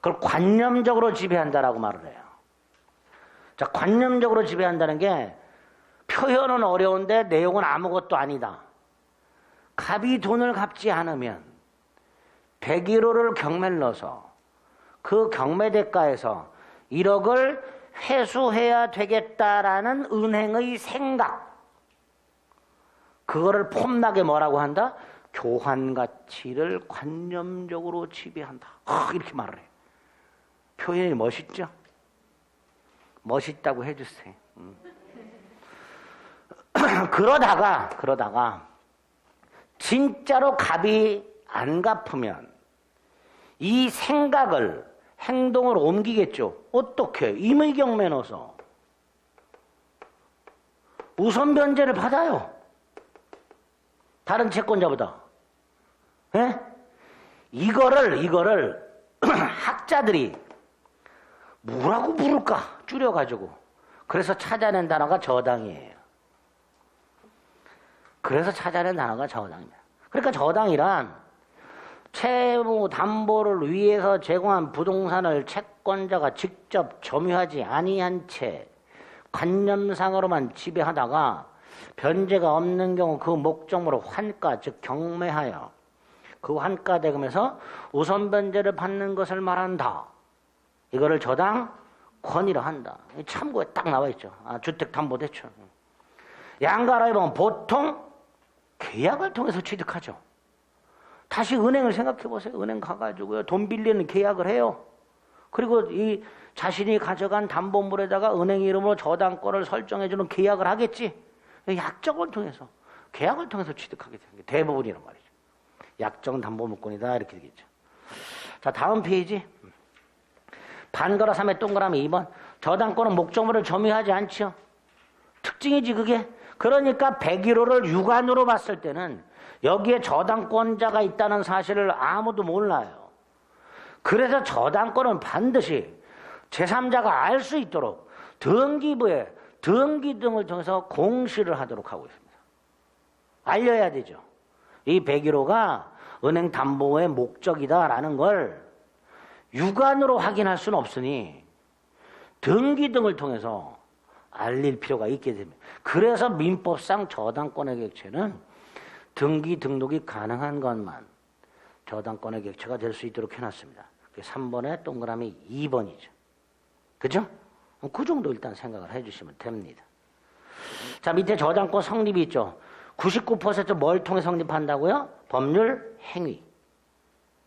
그걸 관념적으로 지배한다라고 말을 해요. 자, 관념적으로 지배한다는 게 표현은 어려운데 내용은 아무것도 아니다. 갑이 돈을 갚지 않으면 101호를 경매를 넣어서 그 경매 대가에서 1억을 회수해야 되겠다라는 은행의 생각, 그거를 폼나게 뭐라고 한다? 교환가치를 관념적으로 지배한다. 이렇게 말을 해요. 표현이 멋있죠? 멋있다고 해주세요. 그러다가 진짜로 갑이 안 갚으면 이 생각을 행동으로 옮기겠죠. 어떻게? 임의경매 넣어서 우선 변제를 받아요. 다른 채권자보다. 예? 이거를 학자들이 뭐라고 부를까? 줄여가지고. 그래서 찾아낸 단어가 저당이에요. 그래서 찾아낸 단어가 저당입니다. 그러니까 저당이란 채무 담보를 위해서 제공한 부동산을 채권자가 직접 점유하지 아니한 채 관념상으로만 지배하다가 변제가 없는 경우 그 목적으로 환가, 즉 경매하여 그 환가 대금에서 우선 변제를 받는 것을 말한다. 이거를 저당권이라 한다. 참고에 딱 나와 있죠. 주택담보대출. 양가로 해보면 보통 계약을 통해서 취득하죠. 다시 은행을 생각해 보세요. 은행 가가지고요, 돈 빌리는 계약을 해요. 그리고 이 자신이 가져간 담보물에다가 은행 이름으로 저당권을 설정해주는 계약을 하겠지. 약정을 통해서, 계약을 통해서 취득하게 되는 게 대부분이란 말이죠. 약정 담보물권이다 이렇게 되겠죠. 자, 다음 페이지. 반가로 3의 동그라미 2번. 저당권은 목적물을 점유하지 않죠. 특징이지 그게. 그러니까 101호를 육안으로 봤을 때는 여기에 저당권자가 있다는 사실을 아무도 몰라요. 그래서 저당권은 반드시 제3자가 알 수 있도록 등기부에 등기 등을 통해서 공시를 하도록 하고 있습니다. 알려야 되죠. 이 101호가 은행 담보의 목적이다라는 걸 육안으로 확인할 수는 없으니 등기 등을 통해서 알릴 필요가 있게 됩니다. 그래서 민법상 저당권의 객체는 등기 등록이 가능한 것만 저당권의 객체가 될 수 있도록 해놨습니다. 3번의 동그라미 2번이죠. 그죠? 그 정도 일단 생각을 해주시면 됩니다. 자, 밑에 저당권 성립이 있죠. 99% 뭘 통해 성립한다고요? 법률 행위.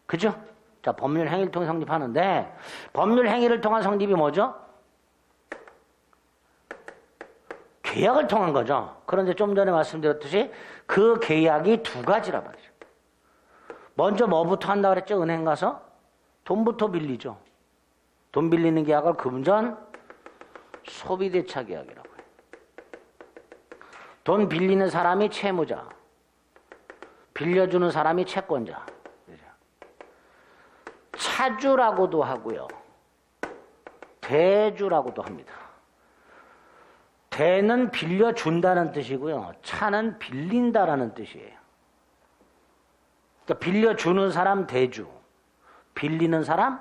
그죠? 자, 법률 행위를 통해 성립하는데 법률 행위를 통한 성립이 뭐죠? 계약을 통한 거죠. 그런데 좀 전에 말씀드렸듯이 그 계약이 두 가지란 말이죠. 먼저 뭐부터 한다고 그랬죠? 은행 가서 돈부터 빌리죠. 돈 빌리는 계약을 금전 소비대차 계약이라고 해요. 돈 빌리는 사람이 채무자, 빌려주는 사람이 채권자. 차주라고도 하고요, 대주라고도 합니다. 대는 빌려준다는 뜻이고요, 차는 빌린다라는 뜻이에요. 그러니까 빌려주는 사람 대주, 빌리는 사람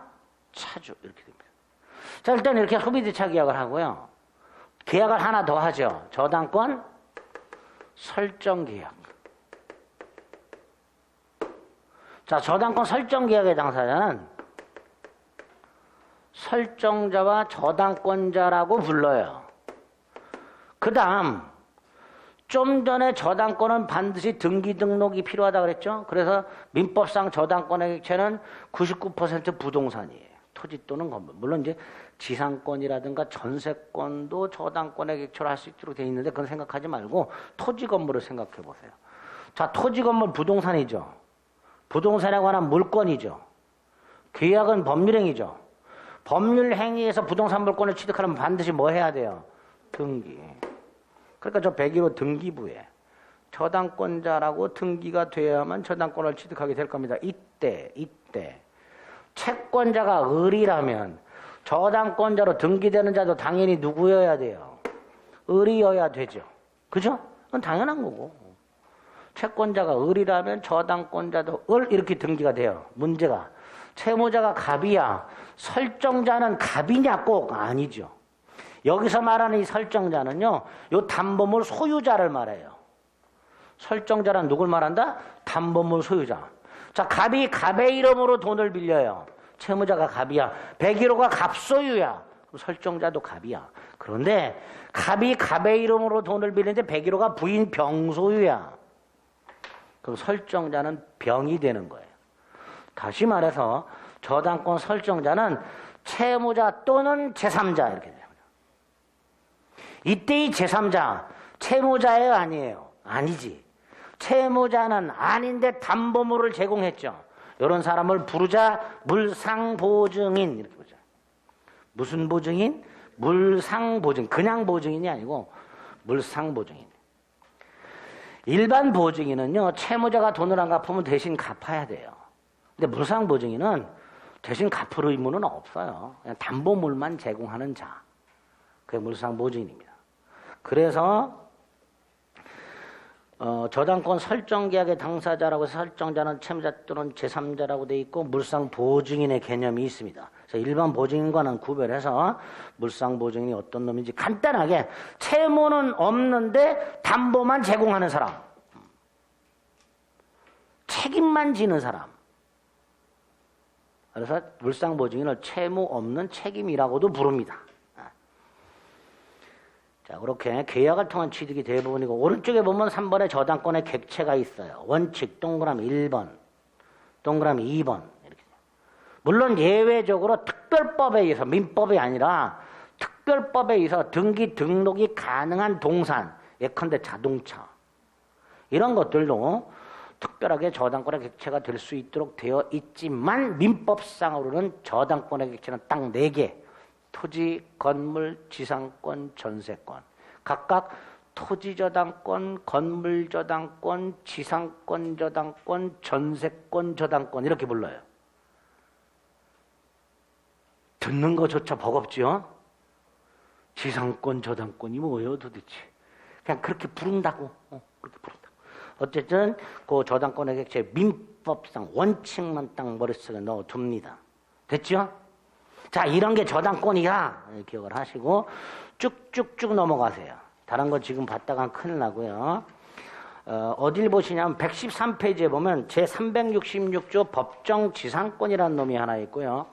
차주, 이렇게 됩니다. 자, 일단 이렇게 소비대차 계약을 하고요, 계약을 하나 더 하죠. 저당권 설정 계약. 자, 저당권 설정 계약의 당사자는 설정자와 저당권자라고 불러요. 그 다음, 좀 전에 저당권은 반드시 등기 등록이 필요하다 그랬죠? 그래서 민법상 저당권의 객체는 99% 부동산이에요. 토지 또는 건물. 물론 이제 지상권이라든가 전세권도 저당권의 객체로 할 수 있도록 되어 있는데 그건 생각하지 말고 토지 건물을 생각해 보세요. 자, 토지 건물 부동산이죠. 부동산에 관한 물권이죠. 계약은 법률행위죠. 법률행위에서 부동산 물권을 취득하려면 반드시 뭐 해야 돼요? 등기. 그러니까 저 101호 등기부에 저당권자라고 등기가 되어야만 저당권을 취득하게 될 겁니다. 이때 채권자가 을이라면 저당권자로 등기되는 자도 당연히 누구여야 돼요? 을이어야 되죠. 그죠? 그건 당연한 거고. 채권자가 을이라면 저당권자도 을 이렇게 등기가 돼요. 문제가 채무자가 갑이야. 설정자는 갑이냐? 꼭 아니죠. 여기서 말하는 이 설정자는요, 요 담보물 소유자를 말해요. 설정자란 누굴 말한다? 담보물 소유자. 자, 갑이 갑의 이름으로 돈을 빌려요. 채무자가 갑이야. 101호가 갑소유야. 그럼 설정자도 갑이야. 그런데 갑이 갑의 이름으로 돈을 빌리는데 101호가 부인 병소유야. 그럼 설정자는 병이 되는 거예요. 다시 말해서 저당권 설정자는 채무자 또는 제3자 이렇게 돼요. 이때 이 제3자 채무자예요, 아니에요? 아니지. 채무자는 아닌데 담보물을 제공했죠. 이런 사람을 부르자 물상보증인 이렇게 보자. 무슨 보증인? 물상보증. 그냥 보증인이 아니고 물상보증인. 일반 보증인은요, 채무자가 돈을 안 갚으면 대신 갚아야 돼요. 근데 물상보증인은 대신 갚을 의무는 없어요. 그냥 담보물만 제공하는 자. 그게 물상보증인입니다. 그래서 저당권 설정계약의 당사자라고 해서 설정자는 채무자 또는 제3자라고 돼 있고 물상보증인의 개념이 있습니다. 그래서 일반 보증인과는 구별해서 물상보증인이 어떤 놈인지 간단하게 채무는 없는데 담보만 제공하는 사람, 책임만 지는 사람. 그래서 물상보증인을 채무 없는 책임이라고도 부릅니다. 자, 그렇게 계약을 통한 취득이 대부분이고, 오른쪽에 보면 3번에 저당권의 객체가 있어요. 원칙, 동그라미 1번, 동그라미 2번. 이렇게. 물론 예외적으로 특별법에 의해서, 민법이 아니라 특별법에 의해서 등기, 등록이 가능한 동산, 예컨대 자동차. 이런 것들도 특별하게 저당권의 객체가 될 수 있도록 되어 있지만, 민법상으로는 저당권의 객체는 딱 4개. 토지, 건물, 지상권, 전세권. 각각 토지저당권, 건물저당권, 지상권저당권, 전세권저당권 이렇게 불러요. 듣는 것조차 버겁지요? 지상권저당권이 뭐예요 도대체? 그냥 그렇게 부른다고. 그렇게 부른다고. 어쨌든 그 저당권의 객체 민법상 원칙만 딱 머릿속에 넣어둡니다. 됐죠? 자, 이런 게 저당권이야. 기억을 하시고 쭉쭉쭉 넘어가세요. 다른 거 지금 봤다간 큰일 나고요. 어딜 보시냐면 113페이지에 보면 제366조 법정지상권이라는 놈이 하나 있고요.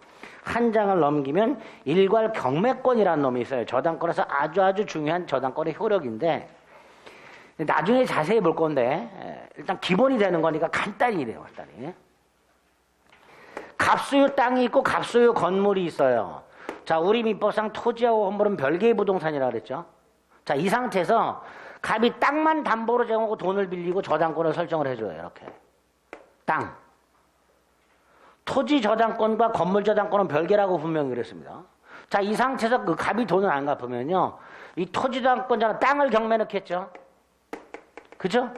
한 장을 넘기면 일괄 경매권이라는 놈이 있어요. 저당권에서 아주 중요한 저당권의 효력인데 나중에 자세히 볼 건데 일단 기본이 되는 거니까 간단히 이래요. 간단히. 갑소유 땅이 있고 갑소유 건물이 있어요. 자, 우리 민법상 토지하고 건물은 별개의 부동산이라고 그랬죠. 자, 이 상태에서 갑이 땅만 담보로 제공하고 돈을 빌리고 저당권을 설정을 해줘요. 이렇게. 땅. 토지 저당권과 건물 저당권은 별개라고 분명히 그랬습니다. 자, 이 상태에서 그 갑이 돈을 안 갚으면요, 이 토지 저당권자가 땅을 경매 넣겠죠. 그죠?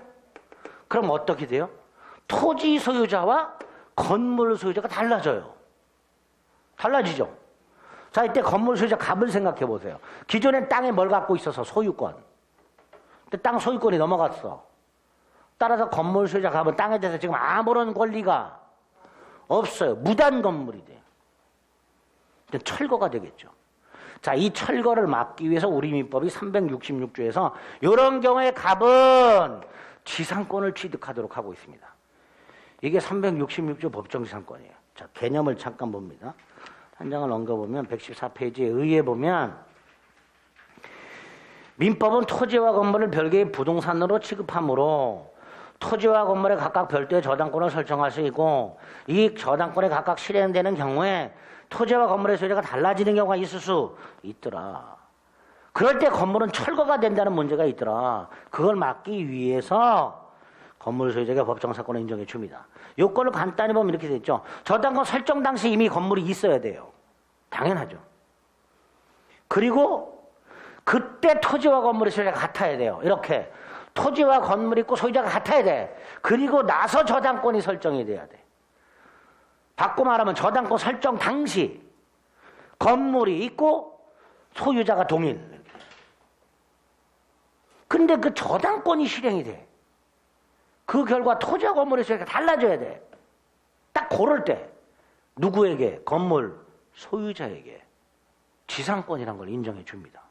그럼 어떻게 돼요? 토지 소유자와 건물 소유자가 달라져요. 달라지죠. 자, 이때 건물 소유자 갑을 생각해 보세요. 기존엔 땅에 뭘 갖고 있어서 소유권. 근데 땅 소유권이 넘어갔어. 따라서 건물 소유자 갑은 땅에 대해서 지금 아무런 권리가 없어요. 무단 건물이 돼요. 철거가 되겠죠. 자, 이 철거를 막기 위해서 우리 민법이 366조에서 이런 경우에 갑은 지상권을 취득하도록 하고 있습니다. 이게 366조 법정지상권이에요. 자, 개념을 잠깐 봅니다. 한 장을 넘겨보면 114페이지에 의해 보면 민법은 토지와 건물을 별개의 부동산으로 취급하므로 토지와 건물에 각각 별도의 저당권을 설정할 수 있고 이 저당권에 각각 실행되는 경우에 토지와 건물의 소유자가 달라지는 경우가 있을 수 있더라. 그럴 때 건물은 철거가 된다는 문제가 있더라. 그걸 막기 위해서 건물 소유자가 법정사건을 인정해 줍니다. 요건을 간단히 보면 이렇게 돼 있죠. 저당권 설정 당시 이미 건물이 있어야 돼요. 당연하죠. 그리고 그때 토지와 건물의 소유자가 같아야 돼요. 이렇게 토지와 건물이 있고 소유자가 같아야 돼. 그리고 나서 저당권이 설정이 돼야 돼. 바꿔 말하면 저당권 설정 당시 건물이 있고 소유자가 동일. 근데 그 저당권이 실행이 돼. 그 결과 토지와 건물의 소유가 달라져야 돼. 딱 고를 때. 누구에게? 건물 소유자에게 지상권이라는 걸 인정해 줍니다.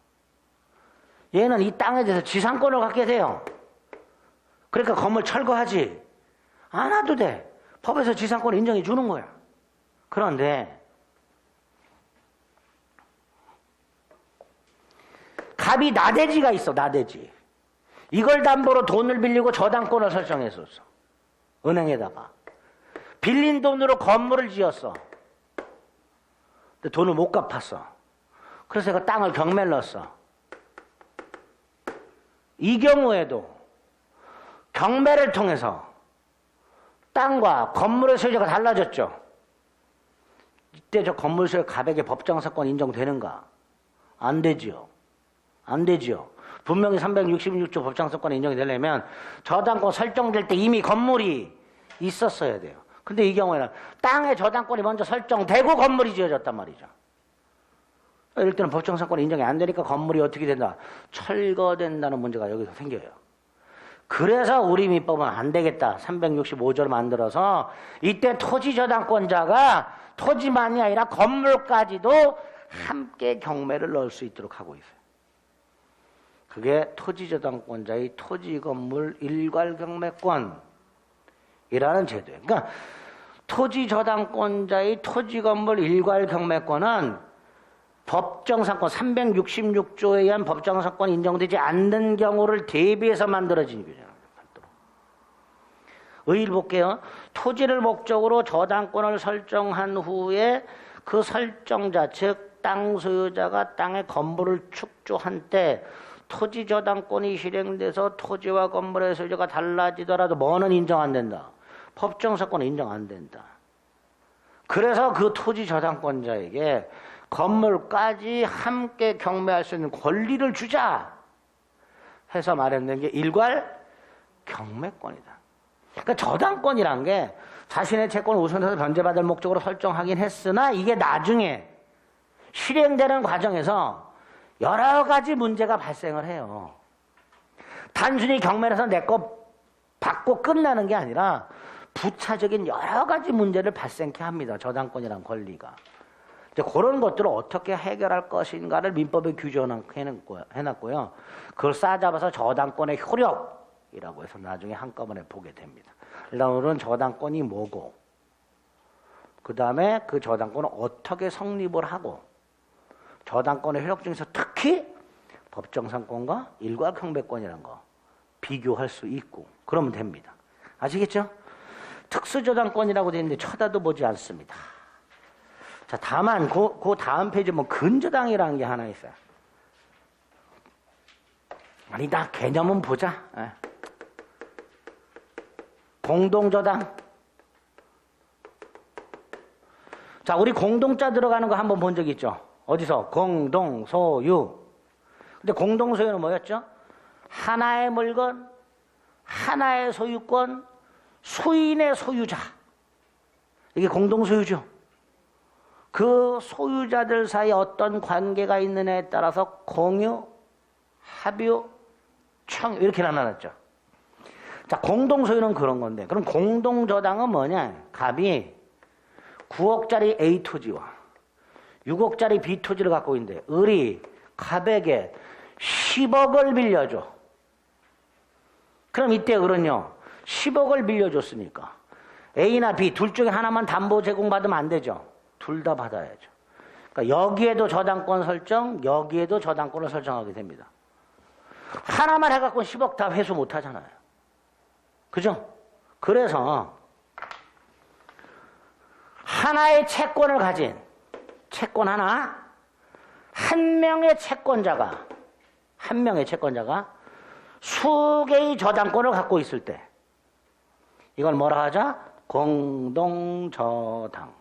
얘는 이 땅에 대해서 지상권을 갖게 돼요. 그러니까 건물 철거하지 않아도 돼. 법에서 지상권을 인정해 주는 거야. 그런데 갑이 나대지가 있어. 나대지. 이걸 담보로 돈을 빌리고 저당권을 설정했었어. 은행에다가. 빌린 돈으로 건물을 지었어. 근데 돈을 못 갚았어. 그래서 내가 땅을 경매를 넣었어. 이 경우에도 경매를 통해서 땅과 건물의 소유자가 달라졌죠. 이때 저 건물 소유 갑에게 법정사건 인정되는가? 안 되지요. 안 되지요. 분명히 366조 법정사건이 인정이 되려면 저당권 설정될 때 이미 건물이 있었어야 돼요. 근데 이 경우에는 땅의 저당권이 먼저 설정되고 건물이 지어졌단 말이죠. 이럴 때는 법정사건이 인정이 안 되니까 건물이 어떻게 된다? 철거된다는 문제가 여기서 생겨요. 그래서 우리 민법은 안 되겠다. 365조를 만들어서 이때 토지저당권자가 토지만이 아니라 건물까지도 함께 경매를 넣을 수 있도록 하고 있어요. 그게 토지저당권자의 토지건물 일괄경매권이라는 제도예요. 그러니까 토지저당권자의 토지건물 일괄경매권은 법정사건 366조에 의한 법정사건이 인정되지 않는 경우를 대비해서 만들어진 규정입니다. 의의를 볼게요. 토지를 목적으로 저당권을 설정한 후에 그 설정자, 즉 땅 소유자가 땅의 건물을 축조한 때 토지 저당권이 실행돼서 토지와 건물의 소유자가 달라지더라도 뭐는 인정 안 된다? 법정사건은 인정 안 된다. 그래서 그 토지 저당권자에게 건물까지 함께 경매할 수 있는 권리를 주자 해서 마련된 게 일괄 경매권이다. 그러니까 저당권이란 게 자신의 채권을 우선해서 변제받을 목적으로 설정하긴 했으나 이게 나중에 실행되는 과정에서 여러 가지 문제가 발생을 해요. 단순히 경매를 해서 내 거 받고 끝나는 게 아니라 부차적인 여러 가지 문제를 발생케 합니다. 저당권이란 권리가. 이제 그런 것들을 어떻게 해결할 것인가를 민법에 규정해놨고요. 그걸 싸잡아서 저당권의 효력이라고 해서 나중에 한꺼번에 보게 됩니다. 일단 오늘은 저당권이 뭐고, 그 다음에 그 저당권을 어떻게 성립을 하고, 저당권의 효력 중에서 특히 법정상권과 일괄경매권이라는 거 비교할 수 있고 그러면 됩니다. 아시겠죠? 특수저당권이라고 되어 있는데 쳐다도 보지 않습니다. 자, 다만 그 다음 페이지에 뭐 근저당이라는 게 하나 있어요. 아니다, 개념은 보자. 예. 공동저당. 자, 우리 공동자 들어가는 거 한번 본 적 있죠? 어디서? 공동소유. 근데 공동소유는 뭐였죠? 하나의 물건, 하나의 소유권, 수인의 소유자. 이게 공동소유죠. 그 소유자들 사이에 어떤 관계가 있느냐에 따라서 공유, 합유, 청유 이렇게 나눠놨죠. 자, 공동소유는 그런 건데, 그럼 공동저당은 뭐냐? 갑이 9억짜리 A 토지와 6억짜리 B 토지를 갖고 있는데 을이 갑에게 10억을 빌려줘. 그럼 이때 을은요 10억을 빌려줬으니까 A나 B 둘 중에 하나만 담보 제공받으면 안 되죠. 둘 다 받아야죠. 그러니까 여기에도 저당권 설정, 여기에도 저당권을 설정하게 됩니다. 하나만 해갖고 10억 다 회수 못 하잖아요. 그죠? 그래서 하나의 채권을 가진 채권 하나, 한 명의 채권자가 수개의 저당권을 갖고 있을 때 이걸 뭐라 하자? 공동저당.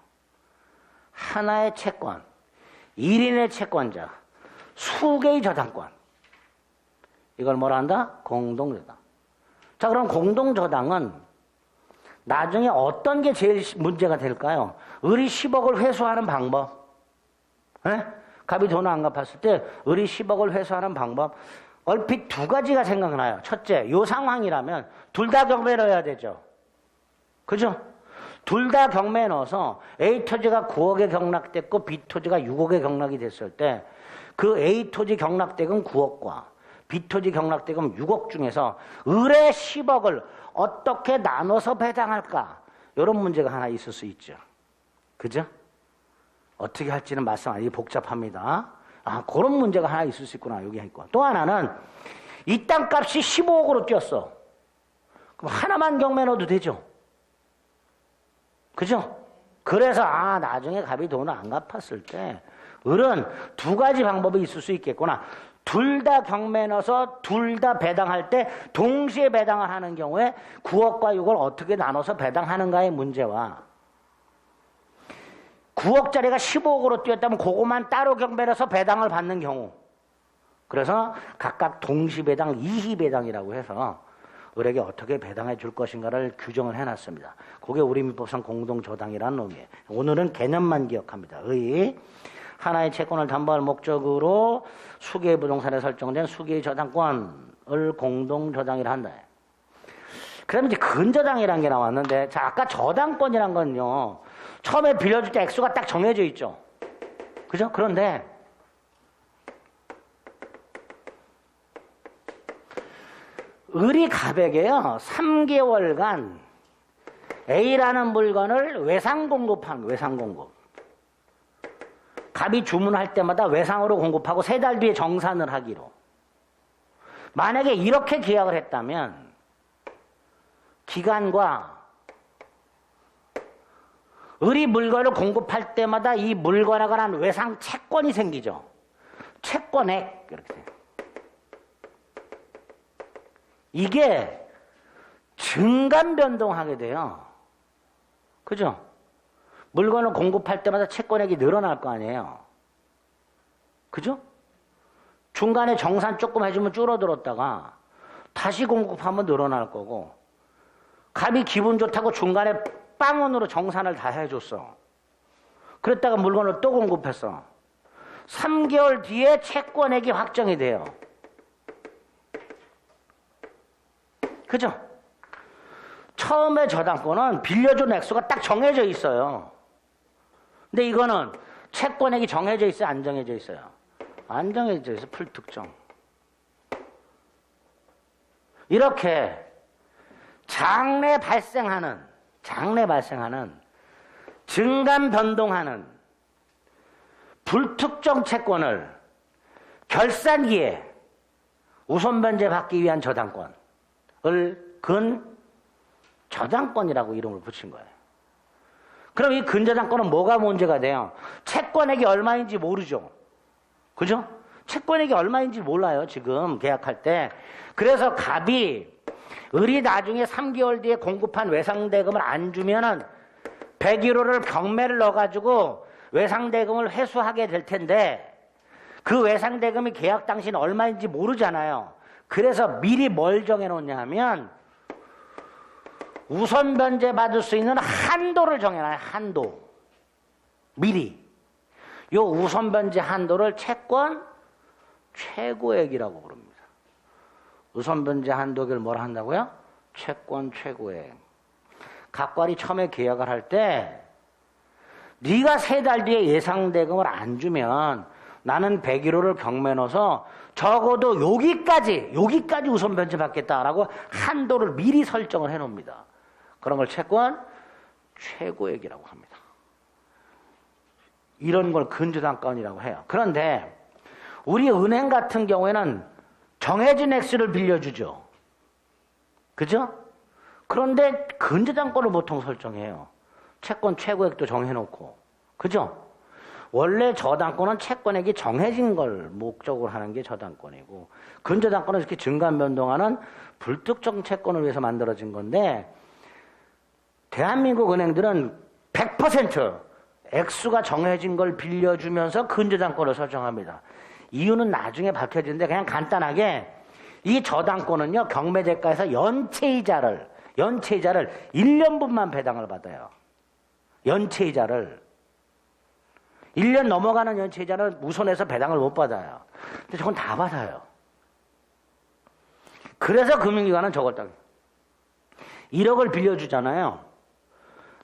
하나의 채권, 1인의 채권자, 수개의 저당권. 이걸 뭐라 한다? 공동저당. 자, 그럼 공동저당은 나중에 어떤 게 제일 문제가 될까요? 을이 10억을 회수하는 방법. 에? 갑이 돈을 안 갚았을 때 을이 10억을 회수하는 방법. 얼핏 두 가지가 생각나요. 첫째, 요 상황이라면 둘 다 경매를 해야 되죠. 그죠? 둘 다 경매에 넣어서 A 토지가 9억에 경락됐고 B 토지가 6억에 경락이 됐을 때 그 A 토지 경락대금 9억과 B 토지 경락대금 6억 중에서 을의 10억을 어떻게 나눠서 배당할까? 이런 문제가 하나 있을 수 있죠. 그죠? 어떻게 할지는 말씀 안, 이게 복잡합니다. 아, 그런 문제가 하나 있을 수 있구나. 여기 있고. 또 하나는 이 땅값이 15억으로 뛰었어. 그럼 하나만 경매 넣어도 되죠. 그죠? 그래서 나중에 갑이 돈을 안 갚았을 때 을은 두 가지 방법이 있을 수 있겠구나. 둘 다 경매 넣어서 둘 다 배당할 때 동시에 배당을 하는 경우에 9억과 6억을 어떻게 나눠서 배당하는가의 문제와 9억짜리가 15억으로 뛰었다면 그것만 따로 경매해서 배당을 받는 경우. 그래서 각각 동시배당, 이희배당이라고 해서 을에게 어떻게 배당해 줄 것인가를 규정을 해놨습니다. 그게 우리 민법상 공동저당이라는 놈이에요. 오늘은 개념만 기억합니다. 의 하나의 채권을 담보할 목적으로 수개의 부동산에 설정된 수개의 저당권을 공동저당이라 한다. 그다음에 이제 근저당이라는 게 나왔는데, 자, 아까 저당권이란 건요, 처음에 빌려줄 때 액수가 딱 정해져 있죠. 그죠? 그런데 을이 갑에게요 3개월간 A라는 물건을 외상 공급한 외상 공급. 갑이 주문할 때마다 외상으로 공급하고 3달 뒤에 정산을 하기로. 만약에 이렇게 계약을 했다면 기간과 을이 물건을 공급할 때마다 이 물건에 관한 외상 채권이 생기죠. 채권액 이렇게 돼요. 이게 증감 변동하게 돼요. 그죠? 물건을 공급할 때마다 채권액이 늘어날 거 아니에요. 그죠? 중간에 정산 조금 해주면 줄어들었다가 다시 공급하면 늘어날 거고, 갑이 기분 좋다고 중간에 빵원으로 정산을 다 해줬어. 그랬다가 물건을 또 공급했어. 3개월 뒤에 채권액이 확정이 돼요. 그죠? 처음에 저당권은 빌려준 액수가 딱 정해져 있어요. 근데 이거는 채권액이 정해져 있어요? 안 정해져 있어요? 안 정해져 있어요. 불특정. 이렇게 장래 발생하는 증감 변동하는 불특정 채권을 결산기에 우선 변제 받기 위한 저당권을 근저당권이라고 이름을 붙인 거예요. 그럼 이 근저당권은 뭐가 문제가 돼요? 채권액이 얼마인지 모르죠. 그죠? 채권액이 얼마인지 몰라요, 지금 계약할 때. 그래서 갑이 을이 나중에 3개월 뒤에 공급한 외상대금을 안 주면은 101호를 경매를 넣어가지고 외상대금을 회수하게 될 텐데, 그 외상대금이 계약 당시는 얼마인지 모르잖아요. 그래서 미리 뭘 정해놓냐 하면 우선 변제 받을 수 있는 한도를 정해놔요. 한도. 미리. 요 우선 변제 한도를 채권 최고액이라고 부릅니다. 우선 변제 한도를 뭐라 한다고요? 채권 최고액. 갑과리 처음에 계약을 할 때 네가 3달 뒤에 예상대금을 안 주면 나는 101호를 경매 넣어서 적어도 여기까지 우선 변제 받겠다라고 한도를 미리 설정을 해놓습니다. 그런 걸 채권 최고액이라고 합니다. 이런 걸 근저당권이라고 해요. 그런데 우리 은행 같은 경우에는 정해진 액수를 빌려주죠. 그죠? 그런데 근저당권을 보통 설정해요. 채권 최고액도 정해놓고. 그죠? 원래 저당권은 채권액이 정해진 걸 목적으로 하는 게 저당권이고, 근저당권은 이렇게 증감 변동하는 불특정 채권을 위해서 만들어진 건데, 대한민국 은행들은 100% 액수가 정해진 걸 빌려주면서 근저당권을 설정합니다. 이유는 나중에 밝혀지는데, 그냥 간단하게 이 저당권은요, 경매대가에서 연체이자를 1년분만 배당을 받아요. 연체이자를 1년 넘어가는 연체이자는 우선해서 배당을 못 받아요. 근데 저건 다 받아요. 그래서 금융기관은 저걸 딱 1억을 빌려주잖아요.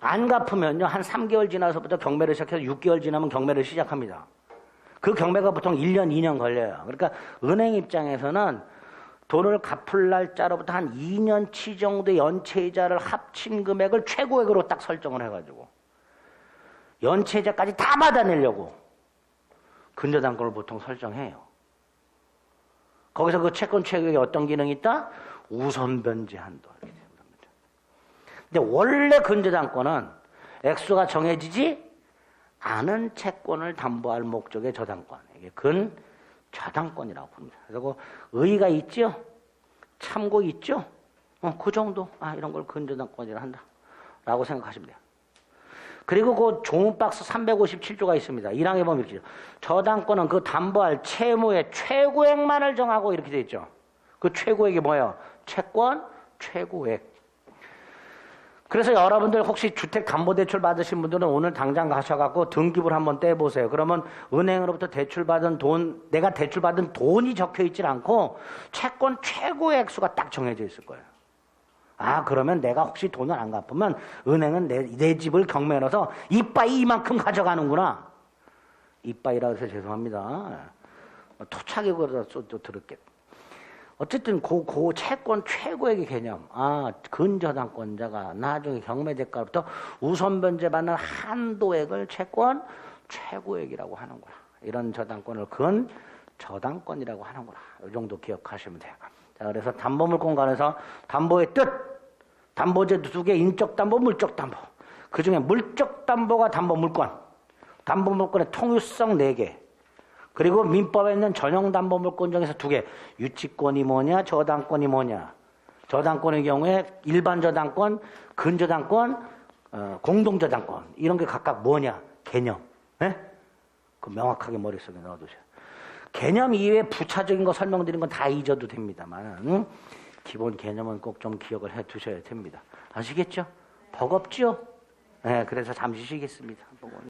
안 갚으면요, 한 3개월 지나서부터 경매를 시작해서 6개월 지나면 경매를 시작합니다. 그 경매가 보통 1년, 2년 걸려요. 그러니까 은행 입장에서는 돈을 갚을 날짜로부터 한 2년치 정도 연체이자를 합친 금액을 최고액으로 딱 설정을 해가지고 연체이자까지 다 받아내려고 근저당권을 보통 설정해요. 거기서 그 채권 최고액에 어떤 기능이 있다? 우선 변제 한도. 근데 원래 근저당권은 액수가 정해지지 않은 채권을 담보할 목적의 저당권. 이게 근저당권이라고 부릅니다. 그리고 의의가 있죠? 참고 있죠? 그 정도. 이런 걸 근저당권이라 한다. 라고 생각하시면 돼요. 그리고 그 좋은 박스 357조가 있습니다. 1항에 보면 이렇게 저당권은 그 담보할 채무의 최고액만을 정하고 이렇게 돼 있죠. 그 최고액이 뭐예요? 채권 최고액. 그래서 여러분들 혹시 주택담보대출 받으신 분들은 오늘 당장 가셔갖고 등기부를 한번 떼보세요. 그러면 은행으로부터 대출받은 돈, 내가 대출받은 돈이 적혀있질 않고 채권 최고의 액수가 딱 정해져 있을 거예요. 그러면 내가 혹시 돈을 안 갚으면 은행은 내 집을 경매에 넣어서 이빠이 이만큼 가져가는구나. 이빠이라고 해서 죄송합니다. 토착이 그러다 또 들을게. 어쨌든 그 채권 최고액의 개념, 근저당권자가 나중에 경매 대가로부터 우선 변제받는 한도액을 채권 최고액이라고 하는구나. 이런 저당권을 근저당권이라고 하는구나. 이 정도 기억하시면 돼요. 자, 그래서 담보물권관에서 담보의 뜻, 담보제 2개, 인적담보, 물적담보. 그 중에 물적담보가 담보물권, 담보물권의 통유성 4개. 그리고 민법에 있는 전형담보물권 중에서 2개. 유치권이 뭐냐, 저당권이 뭐냐. 저당권의 경우에 일반 저당권, 근저당권, 공동저당권. 이런 게 각각 뭐냐, 개념. 네? 그 명확하게 머릿속에 넣어두세요. 개념 이외에 부차적인 거 설명드린 건 다 잊어도 됩니다만, 기본 개념은 꼭 좀 기억을 해 두셔야 됩니다. 아시겠죠? 버겁죠? 네, 그래서 잠시 쉬겠습니다.